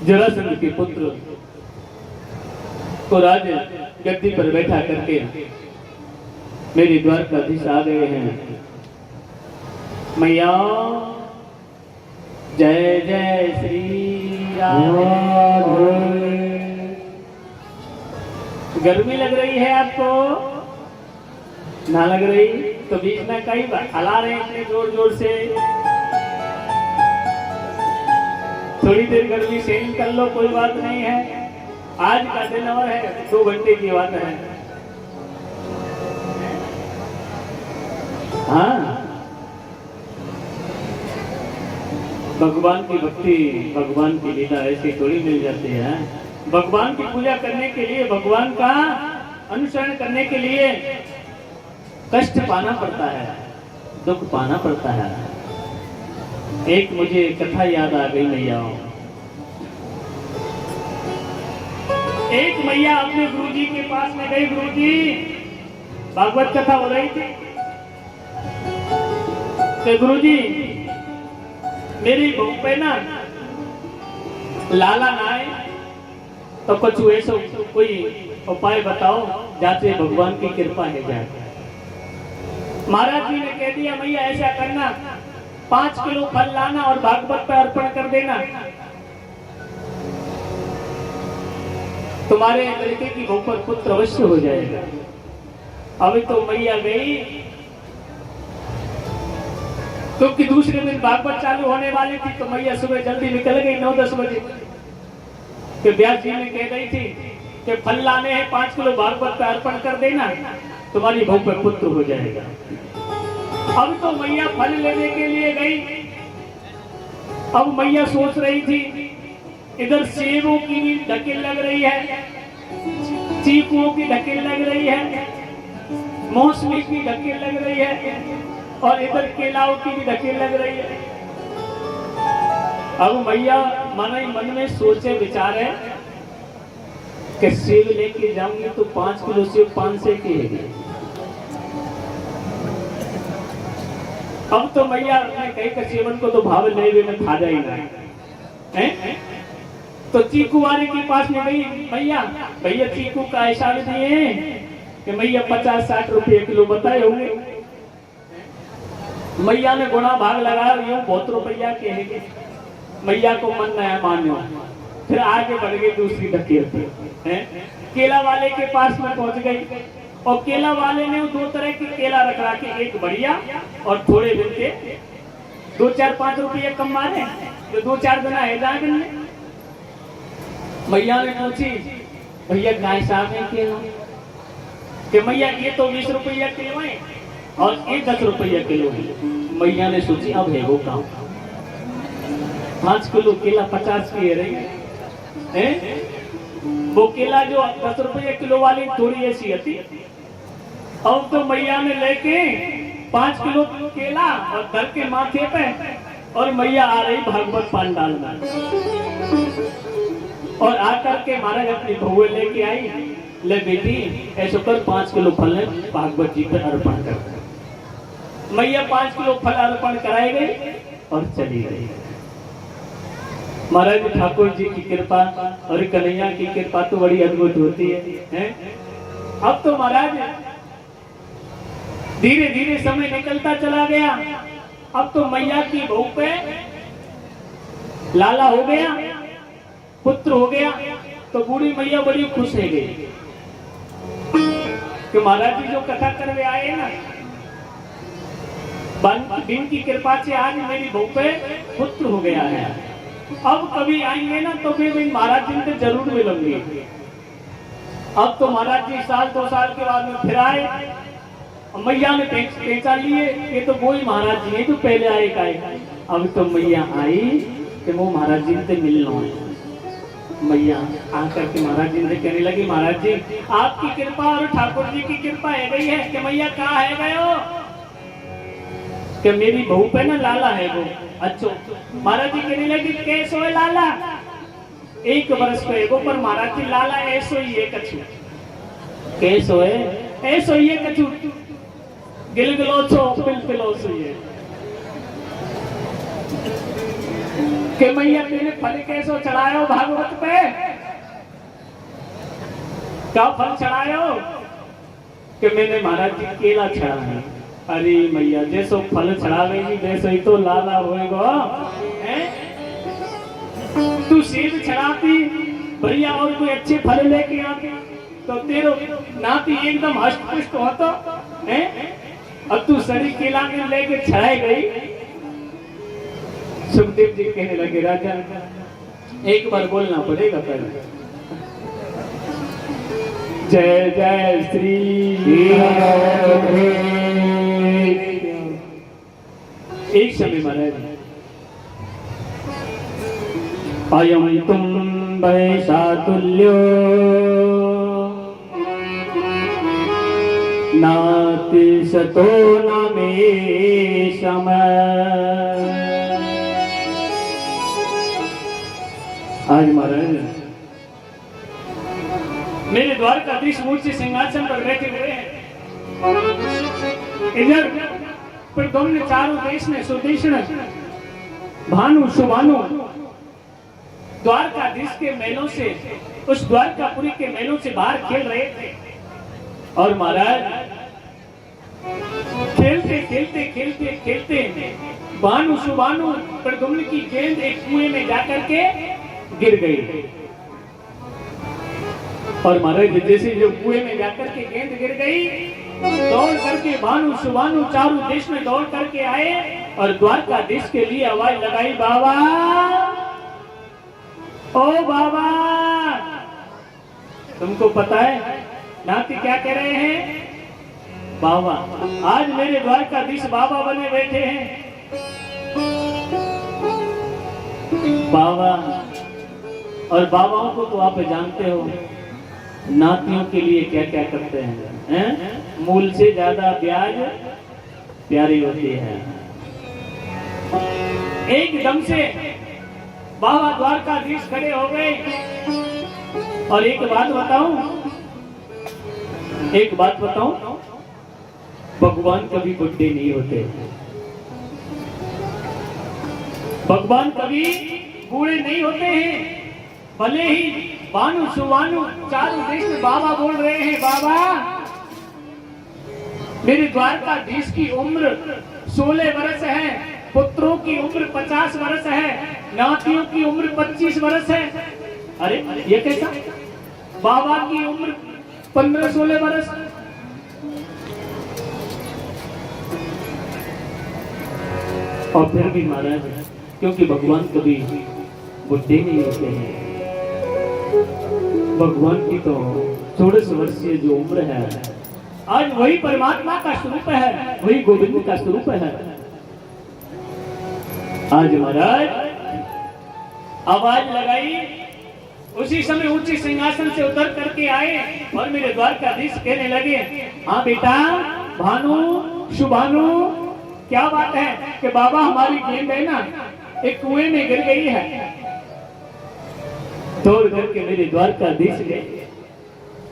जरासंध के पुत्र को राज गद्दी पर बैठा करके मेरे द्वारकाधीश आ गए हैं। मैया जय जय श्री राम। गर्मी लग रही है आपको? ना लग रही तो बीच में कई बार हला रहे हैं इतने जोर जोर से। थोड़ी देर गर्मी सहन कर लो, कोई बात नहीं है। आज का दिन और है, 2 घंटे की बात है। हाँ, भगवान की भक्ति, भगवान की लीला ऐसी थोड़ी मिल जाती है। भगवान की पूजा करने के लिए, भगवान का अनुसरण करने के लिए कष्ट पाना पड़ता है, दुख पाना पड़ता है। एक मुझे कथा याद आ गई मैया। एक मैया अपने गुरुजी के पास में गई। गुरुजी, भागवत कथा हो रही थी तो गुरुजी मेरी बहू पे ना लाला ना आए तो कुछ ऐसा कोई उपाय बताओ जाते भगवान की कृपा है जाए। महाराज जी ने कह दिया मैया ऐसा करना, 5 किलो फल लाना और भागवत पे अर्पण कर देना, तुम्हारे लड़के की बहू पर पुत्र अवश्य हो जाएगा। अभी तो मैया गई क्योंकि दूसरे दिन भागवत चालू होने वाली थी तो मैया सुबह जल्दी निकल गई 9-10 बजे। कि व्यास जी ने कह गई थी कि फल लाने हैं, 5 किलो भागवत पे अर्पण कर देना, तुम्हारी बहू पे पुत्र हो जाएगा। अब तो मैया फल लेने के लिए गई। अब मैया सोच रही थी इधर सेबों की भी ढकेल लग रही है, चीकुओं की ढकेल लग रही है, मौसमी की ढकेल लग रही है और इधर केलाओं की भी ढकेल लग रही है। अब मैया मन ही मन में सोचे विचारे कि सेब लेके जाऊंगी तो 5 किलो सेब 500 की है। अब तो मैया ने कही कि सेवन को तो भाव नहीं हुए, मैं खा जाएगा है? तो चीकू वाले के पास में गई मैया, भैया चीकू का ऐसा दिए कि मैया 50-60 रुपये किलो बताए होंगे। मैया ने गुणा भाग लगाया, यूं बहुत रुपया के है। मैया को मन नया मान्यो, फिर आगे बढ़ गई दूसरी ढकेल है। केला वाले के पास में पहुंच गई और केला वाले ने 2 तरह के केला रख रखे, एक बढ़िया और थोड़े दिन के, 2-4-5 रुपये कम मारे, जो 2-4 दिन है जाएंगे। मैया ने पूछी भैया गाय साहब है केला कि मैया ये तो 20 रुपया किलो है और ये 10 रुपया किलो है। मैया ने सोची अब है वो काम, 5 किलो केला 50 की रही है। वो केला जो 10 रुपये किलो वाली थोड़ी ऐसी थी। अब तो मैया ने लेके 5 किलो केला और धर के माथे पे और मैया आ रही भागवत पांडाल में और आकर के महाराज अपनी बहुए लेके आई, ले बेटी ऐसा कर 5 किलो फल भागवत जी पर अर्पण कर। मैया 5 किलो फल अर्पण कराई गई और चली गई। महाराज ठाकुर जी की कृपा और कन्हैया की कृपा तो बड़ी अद्भुत होती है? अब तो महाराज धीरे धीरे समय निकलता चला गया। अब तो मैया की बहू पे लाला हो गया, पुत्र हो गया, तो बूढ़ी मैया बड़ी खुश हो गई कि महाराज जी जो कथा करवे आए ना, दिन की कृपा से आज मेरी बहू पे पुत्र हो गया है। अब कभी आएंगे ना तो फिर महाराज जी से जरूर मिलूंगी। अब तो महाराज जी साल 2 साल के बाद में फिर आए, मैया ने पहचान लिए ये तो वही महाराज जी है जो पहले आए का। अब तो मैया आई कि वो महाराज जी से मिलना है। मैया आकर के महाराज जी से कहने लगी, महाराज जी आपकी कृपा और ठाकुर जी की कृपा है गई है कि मैया कहाँ है गए हो कि मेरी बहू पे ना लाला है वो। अच्छा महाराज जी कहने लगे कैसो है लाला, 1 वर्ष को एगो पर महाराज जी लाला ऐसो ही है कछु, कैसो है ऐसो ही है कछु, गिलगिलो छो पिलपिलो सो ये कि मैया तेरे फल कैसो चढ़ायो भागवत पे, क्या फल चढ़ायो कि मैंने महाराज जी केला चढ़ा है। अरे मैया जैसो फल चढ़ावेगी वैसो ही तो लाला होएगा। तू सेब चढ़ाती बढ़िया और कोई अच्छे फल लेके आती तो तेरो नाती एकदम हष्ट पुष्ट होता है। अब तू सरी केला में लेके चढ़ाई गई। सुखदेव जी कहने लगे राजा एक बार बोलना पड़ेगा पहले, जय जय श्री एक समय महाराज अयम तुम वैशातुल्यो नाति सतो न मे समय। आज महाराज मेरे द्वारकाधीश मूर्ति सिंहासन पर बैठे हुए हैं। इधर प्रद्युम्न चारों देश में सुतीक्ष्ण भानु सुभानु द्वारकाधीश के मेलों से उस द्वारकापुरी के मेलों से बाहर खेल रहे थे। और महाराज खेलते खेलते खेलते खेलते भानु सुभानु प्रद्युम्न की गेंद एक कुएं में जाकर के गिर गई। और महाराज जैसे जो कुएं में जाकर के गेंद गिर गई, दौड़ करके भानु सुभानु चारों देश में दौड़ करके आए और द्वारकाधीश के लिए आवाज लगाई, बाबा ओ बाबा। तुमको पता है नाती क्या कह रहे हैं? बाबा आज मेरे द्वारकाधीश बाबा बने बैठे हैं। बाबा और बाबाओं को तो आप जानते हो नातियों के लिए क्या क्या करते हैं, मूल से ज्यादा ब्याज प्यारी होती है। एकदम से बाबा द्वारकाधीश खड़े हो गए। और एक बात बताऊं भगवान कभी बुढ़े नहीं होते, भगवान कभी बूढ़े नहीं होते हैं। भले ही भानु सुभानु चारों देश में बाबा बोल रहे हैं, बाबा मेरे द्वारकाधीश की उम्र 16 वर्ष है, पुत्रों की उम्र 50 वर्ष है, नातियों की उम्र 25 वर्ष है। अरे ये कैसा? बाबा की उम्र 15-16 वर्ष। और फिर भी महाराज क्योंकि भगवान कभी बुढ़े नहीं होते हैं, भगवान की तो 14 वर्षीय जो उम्र है आज वही परमात्मा का स्वरूप है, वही गोविंद का स्वरूप है। आज महाराज आवाज लगाई, उसी समय ऊंचे सिंहासन से उतर करके आए और मेरे द्वारकाधीश कहने लगे, हाँ बेटा भानु सुभानु क्या बात है कि बाबा हमारी गेंद है ना एक कुएं में गिर गई है। दौड़ करके मेरे द्वारकाधीश गए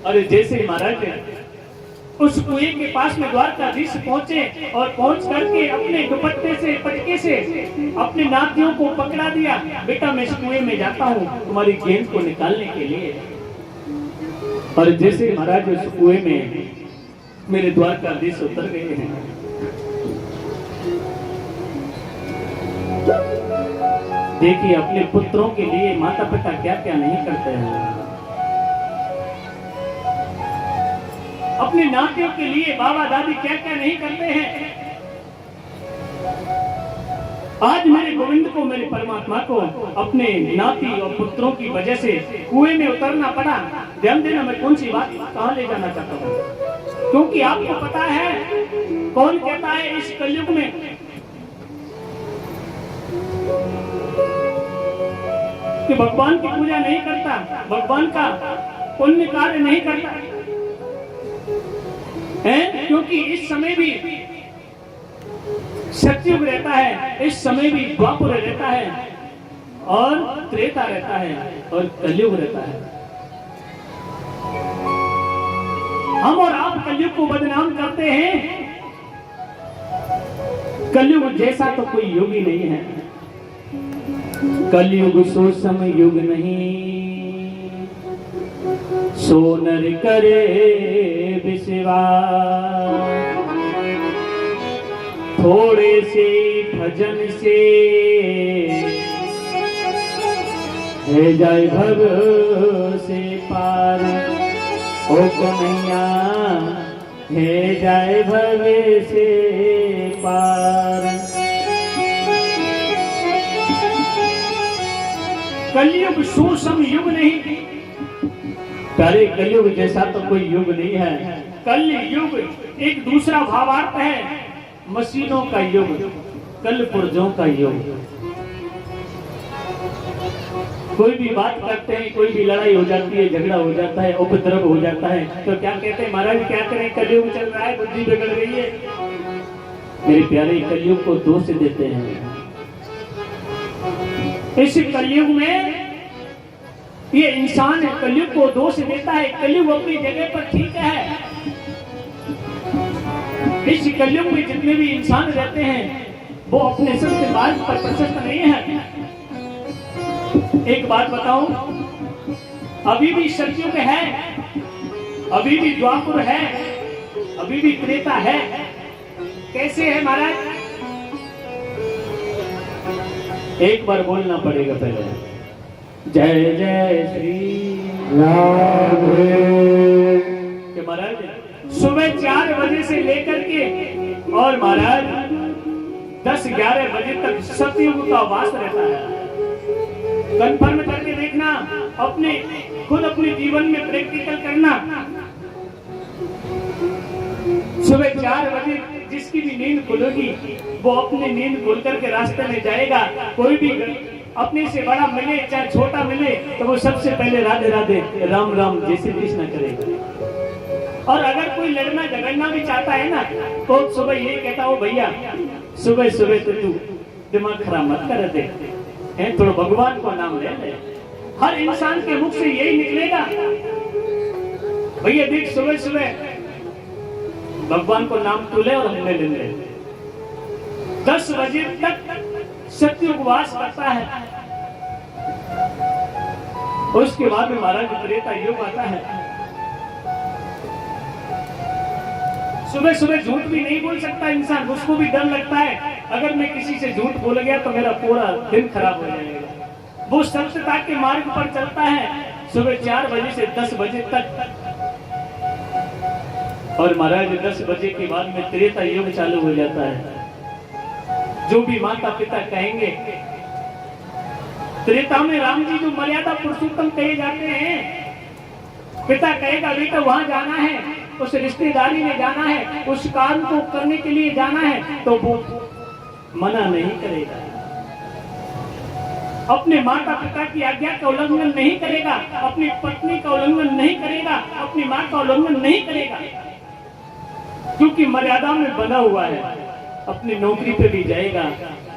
और जैसे महाराज उस कुएं के पास में द्वारकाधीश पहुंचे और पहुंच करके अपने दुपट्टे से पटके से अपने नातियों को पकड़ा दिया, बेटा मैं इस कुएं में जाता हूं तुम्हारी गेंद को निकालने के लिए। और जैसे महाराज उस कुएं में मेरे द्वारकाधीश उतर गए हैं, देखिए अपने पुत्रों के लिए माता पिता क्या क्या नहीं करते हैं, अपने नातियों के लिए बाबा दादी क्या क्या नहीं करते हैं। आज मेरे गोविंद को, मेरे परमात्मा को अपने नाती और पुत्रों की वजह से कुएं में उतरना पड़ा। ध्यान देना, मैं कौन सी बात कहां ले जाना चाहता हूं, क्योंकि आपको पता है कौन कहता है इस कलयुग में कि भगवान की पूजा नहीं करता, भगवान का पुण्य कार्य नहीं करता है, क्योंकि इस समय भी सतयुग रहता है, इस समय भी द्वापर रहता है और त्रेता रहता है और कलयुग रहता है। हम और आप कलयुग को बदनाम करते हैं। कलयुग जैसा तो कोई युग ही नहीं है। कलयुग सो समय युग नहीं, सो नर करे विश्वास। थोड़े से भजन से है जाए भव से पार, ओ कन्हैया है जाए भव से पार। कलयुग सुसम युग नहीं, प्यारे कलयुग जैसा तो कोई युग नहीं है। कलयुग एक दूसरा भावार्थ है, मशीनों का युग, कल पुर्जों का युग। कोई भी बात करते हैं, कोई भी लड़ाई हो जाती है, झगड़ा हो जाता है, उपद्रव हो जाता है, तो क्या कहते हैं, महाराज क्या करें, कलयुग चल रहा है, बुद्धि बिगड़ गई है। मेरे प्यारे कलयुग को दोष देते हैं। इस कलयुग में ये इंसान कलयुग को दोष देता है। कलयुग अपनी जगह पर ठीक है। इस कलयुग में जितने भी इंसान रहते हैं वो अपने सत्य मार्ग पर प्रशस्त नहीं है। एक बात बताऊं, अभी भी सतयुग है, अभी भी द्वापर है, अभी भी त्रेता है। कैसे है महाराज? एक बार बोलना पड़ेगा पहले, जय जय श्री राधे। महाराज सुबह 4 बजे से लेकर के और महाराज 10-11 बजे तक सतयुग का वास रहता है। कंफर्म करके देखना, अपने खुद अपने जीवन में प्रैक्टिकल करना। सुबह 4 बजे जिसकी भी नींद खुलेगी वो अपनी नींद खोल करके रास्ते में जाएगा। कोई भी अपने से बड़ा मिले चाहे छोटा मिले तो वो सबसे पहले राधे राधे राम राम जय श्री कृष्ण करेगा। और अगर कोई लड़ना झगड़ना भी चाहता है ना तो सुबह ये कहता हो, भैया सुबह सुबह तो तू दिमाग खराब मत कर दे, थोड़ा भगवान को नाम ले ले। हर इंसान के मुख से यही निकलेगा, भैया देख सुबह सुबह भगवान को नाम तू ले और हमने ले ले। 10 बजे तक सत्युग वास करता है। उसके बाद में महाराज त्रेता युग आता है। सुबह सुबह झूठ भी नहीं बोल सकता इंसान, उसको भी डर लगता है अगर मैं किसी से झूठ बोल गया तो मेरा पूरा दिन खराब हो जाएगा। वो सत्यता के मार्ग पर चलता है सुबह 4 बजे से 10 बजे तक। और महाराज 10 बजे के बाद में त्रेता युग चालू हो जाता है। जो भी माता पिता कहेंगे, त्रेता में राम जी जो मर्यादा पुरुषोत्तम कहे जाते हैं, पिता कहेगा बेटा वहां जाना है, उस रिश्तेदारी में जाना है, उस काम को करने के लिए जाना है, तो वो मना नहीं करेगा। अपने माता पिता की आज्ञा का उल्लंघन नहीं करेगा, अपनी पत्नी का उल्लंघन नहीं करेगा, अपनी माँ का उल्लंघन नहीं करेगा, क्योंकि मर्यादा में बना हुआ है। अपनी नौकरी पे भी जाएगा,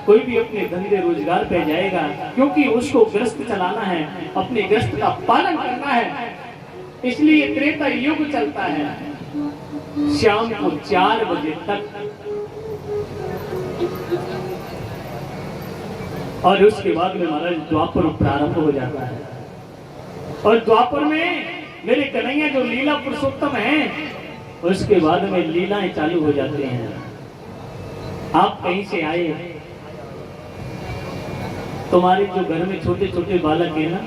कोई भी अपने धंधे रोजगार पे जाएगा, क्योंकि उसको ग्रस्त चलाना है, अपने ग्रस्त का पालन करना है। इसलिए त्रेता युग चलता है शाम को 4 बजे तक। और उसके बाद में महाराज द्वापर प्रारंभ हो जाता है। और द्वापर में मेरे कन्हैया जो लीला पुरुषोत्तम हैं, उसके बाद में लीलाएं चालू हो जाते हैं। आप कहीं से आए, तुम्हारे जो घर में छोटे छोटे बालक हैं ना,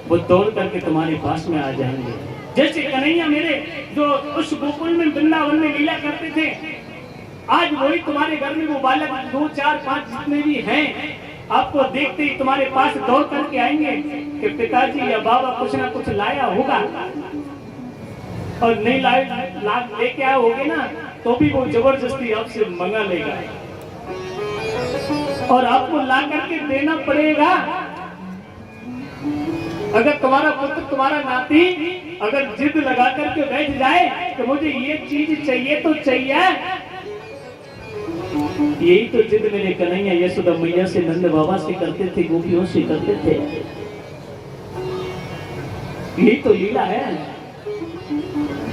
वो दौड़ करके तुम्हारे पास में आ जाएंगे। जैसे कन्हैया मेरे जो उस गोकुल में वृंदावन में लीला करते थे, आज वही तुम्हारे घर में वो बालक 2, 4, 5 जितने भी हैं, आपको देखते ही तुम्हारे पास दौड़ करके आएंगे कि पिताजी या बाबा कुछ ना कुछ लाया होगा, और नहीं लेके आए होगे ना तो भी वो जबरदस्ती आपसे मंगा लेगा और आपको ला करके देना पड़ेगा। अगर तुम्हारा पुत्र, तुम्हारा नाती अगर जिद लगा करके बैठ जाए कि मुझे ये चीज चाहिए तो चाहिए, यही तो जिद मेरे कन्हैया यशोदा मैया से, नंद बाबा से करते थे, गोपियों से करते थे। यही तो लीला है।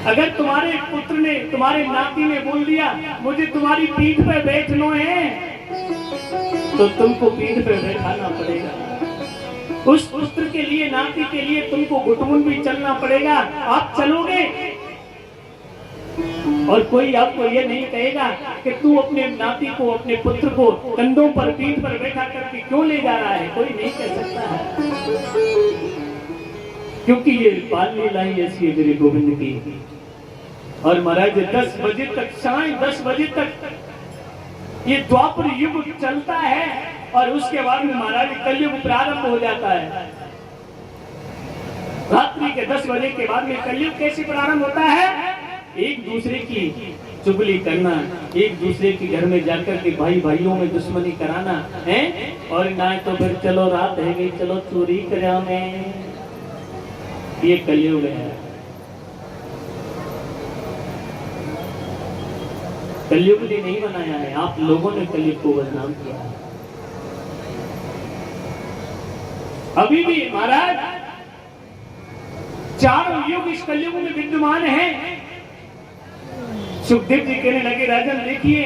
अगर तुम्हारे पुत्र ने, तुम्हारे नाती ने बोल दिया मुझे तुम्हारी पीठ पे बैठना है, तो तुमको पीठ पे बैठाना पड़ेगा। उस पुत्र के लिए, नाती के लिए तुमको घुटमुन भी चलना पड़ेगा। आप चलोगे और कोई आपको ये नहीं कहेगा कि तू अपने नाती को, अपने पुत्र को कंधों पर, पीठ पर बैठा करके क्यों ले जा रहा है, कोई नहीं कह सकता है। क्योंकि ये बाल लीला ही ऐसी है मेरे गोविंद की। और महाराज 10 बजे तक, साढ़े 10 बजे तक ये द्वापर युग चलता है और उसके बाद में महाराज कलयुग प्रारंभ हो जाता है। रात्रि के 10 बजे के बाद में कलयुग कैसे प्रारंभ होता है? एक दूसरे की चुगली करना, एक दूसरे के घर में जाकर के भाई भाइयों में दुश्मनी कराना है, और ना तो फिर चलो रात है गई, चलो चोरी करा में। ये कलयुग है। कलयुग ने नहीं बनाया है, आप लोगों ने कलयुग को बदनाम किया है। अभी भी महाराज 4 युग इस कलयुग में विद्यमान है। सुखदेव जी कहने लगे राजन देखिए,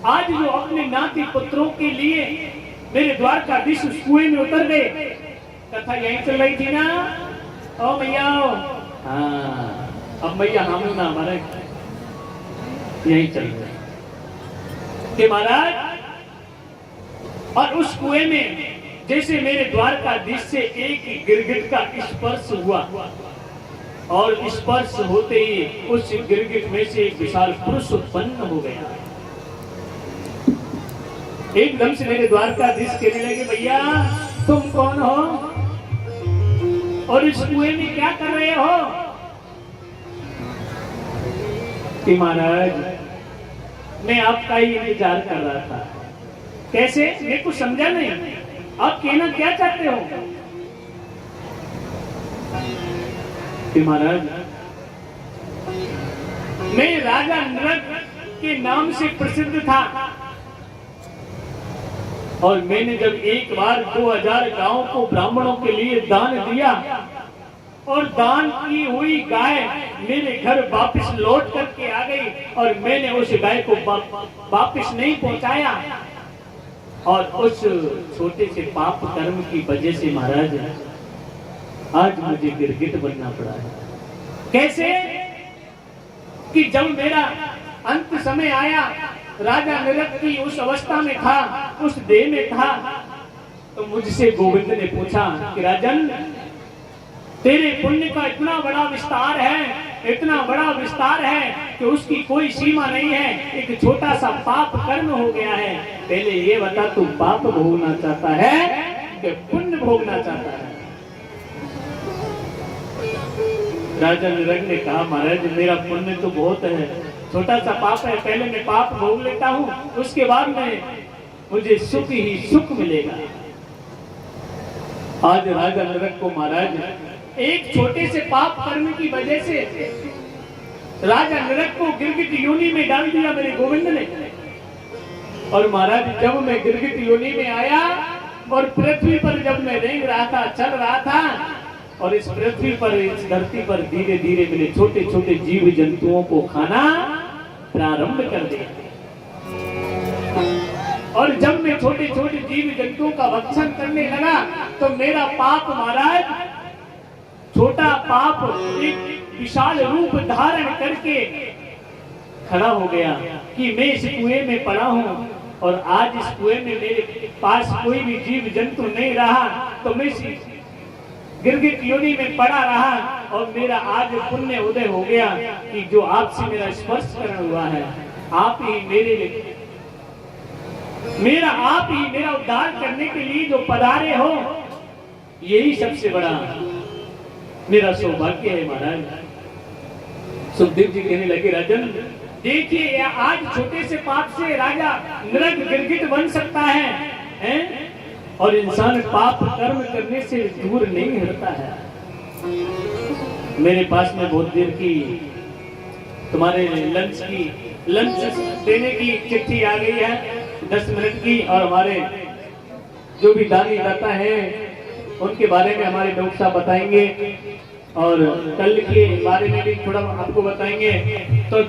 आज जो अपने नाती पुत्रों के लिए मेरे द्वारकाधीश उस कुएं में उतर गए, कथा यहीं चल रही थी ना, ओ मैया। हाँ, अब मैया हम ना, हमारे यही चल रहे कि महाराज, और उस कुएं में जैसे मेरे द्वारकाधीश से एक गिरगिट का स्पर्श हुआ, और स्पर्श होते ही उस गिरगिट में से एक विशाल पुरुष उत्पन्न हो गया। एकदम से मेरे द्वारकाधीश कहने लगे भैया तुम कौन हो और इस कुएं में क्या कर रहे हो? कि महाराज मैं आपका ही इंतजार कर रहा था। कैसे? मेरे को समझा नहीं, आप कहना क्या चाहते हो? कि महाराज मैं राजा नृग के नाम से प्रसिद्ध था, और मैंने जब एक बार 2000 गांवों को ब्राह्मणों के लिए दान दिया, और दान की हुई गाय मेरे घर वापस लौट करके आ गई, और मैंने उस गाय को वापस नहीं पहुंचाया, और उस छोटे से पाप कर्म की वजह से महाराज आज मुझे गिरगिट बनना पड़ा है। कैसे? कि जब मेरा अंत समय आया, राजा नृग की उस अवस्था में था, उस देह में था, तो मुझसे गोविंद ने पूछा कि राजन तेरे पुण्य का इतना बड़ा विस्तार है, इतना बड़ा विस्तार है कि उसकी कोई सीमा नहीं है। एक छोटा सा पाप कर्म हो गया है, पहले ये बता तू पाप भोगना चाहता है कि पुण्य भोगना चाहता है? राजा नृग ने कहा महाराज मेरा पुण्य तो बहुत है, छोटा सा पाप है, पहले मैं पाप भोग लेता हूँ, उसके बाद में मुझे सुख ही सुख मिलेगा। आज राजा नृग को महाराज एक छोटे से पाप कर्म की वजह से राजा नृग को गिरगिट योनि में डाल दिया मेरे गोविंद ने। और महाराज जब मैं गिरगिट योनि में आया और पृथ्वी पर जब मैं रेंग रहा था, चल रहा था, और इस पृथ्वी पर, इस धरती पर धीरे धीरे मेरे छोटे छोटे जीव जंतुओं को खाना प्रारंभ कर दिया। और जब मैं छोटे छोटे जीव जंतुओं का भक्षण करने लगा तो मेरा पाप महाराज, छोटा पाप एक विशाल रूप धारण करके खड़ा हो गया कि मैं इस कुएं में पड़ा हूं, और आज इस कुएं में मेरे पास कोई भी जीव जंतु नहीं रहा, तो मैं गिरगिट योनि में पड़ा रहा, और मेरा आज पुण्य उदय हो गया कि जो आपसे मेरा स्पर्श करण हुआ है। आप ही मेरा उद्धार करने के लिए जो पधारे हो, यही सबसे बड़ा मेरा सौभाग्य है महाराज। सुखदेव जी कहने लगे, राजन देखिए, आज छोटे से पाप से राजा नरक गिरगिट बन सकता है? और इंसान पाप कर्म करने से दूर नहीं हटता है। मेरे पास में बहुत देर की तुम्हारे लंच देने की चिट्ठी आ गई है, 10 मिनट की। और हमारे जो भी दानी दाता है उनके बारे में हमारे डॉक्टर साहब बताएंगे, और कल के बारे में भी थोड़ा आपको बताएंगे। तो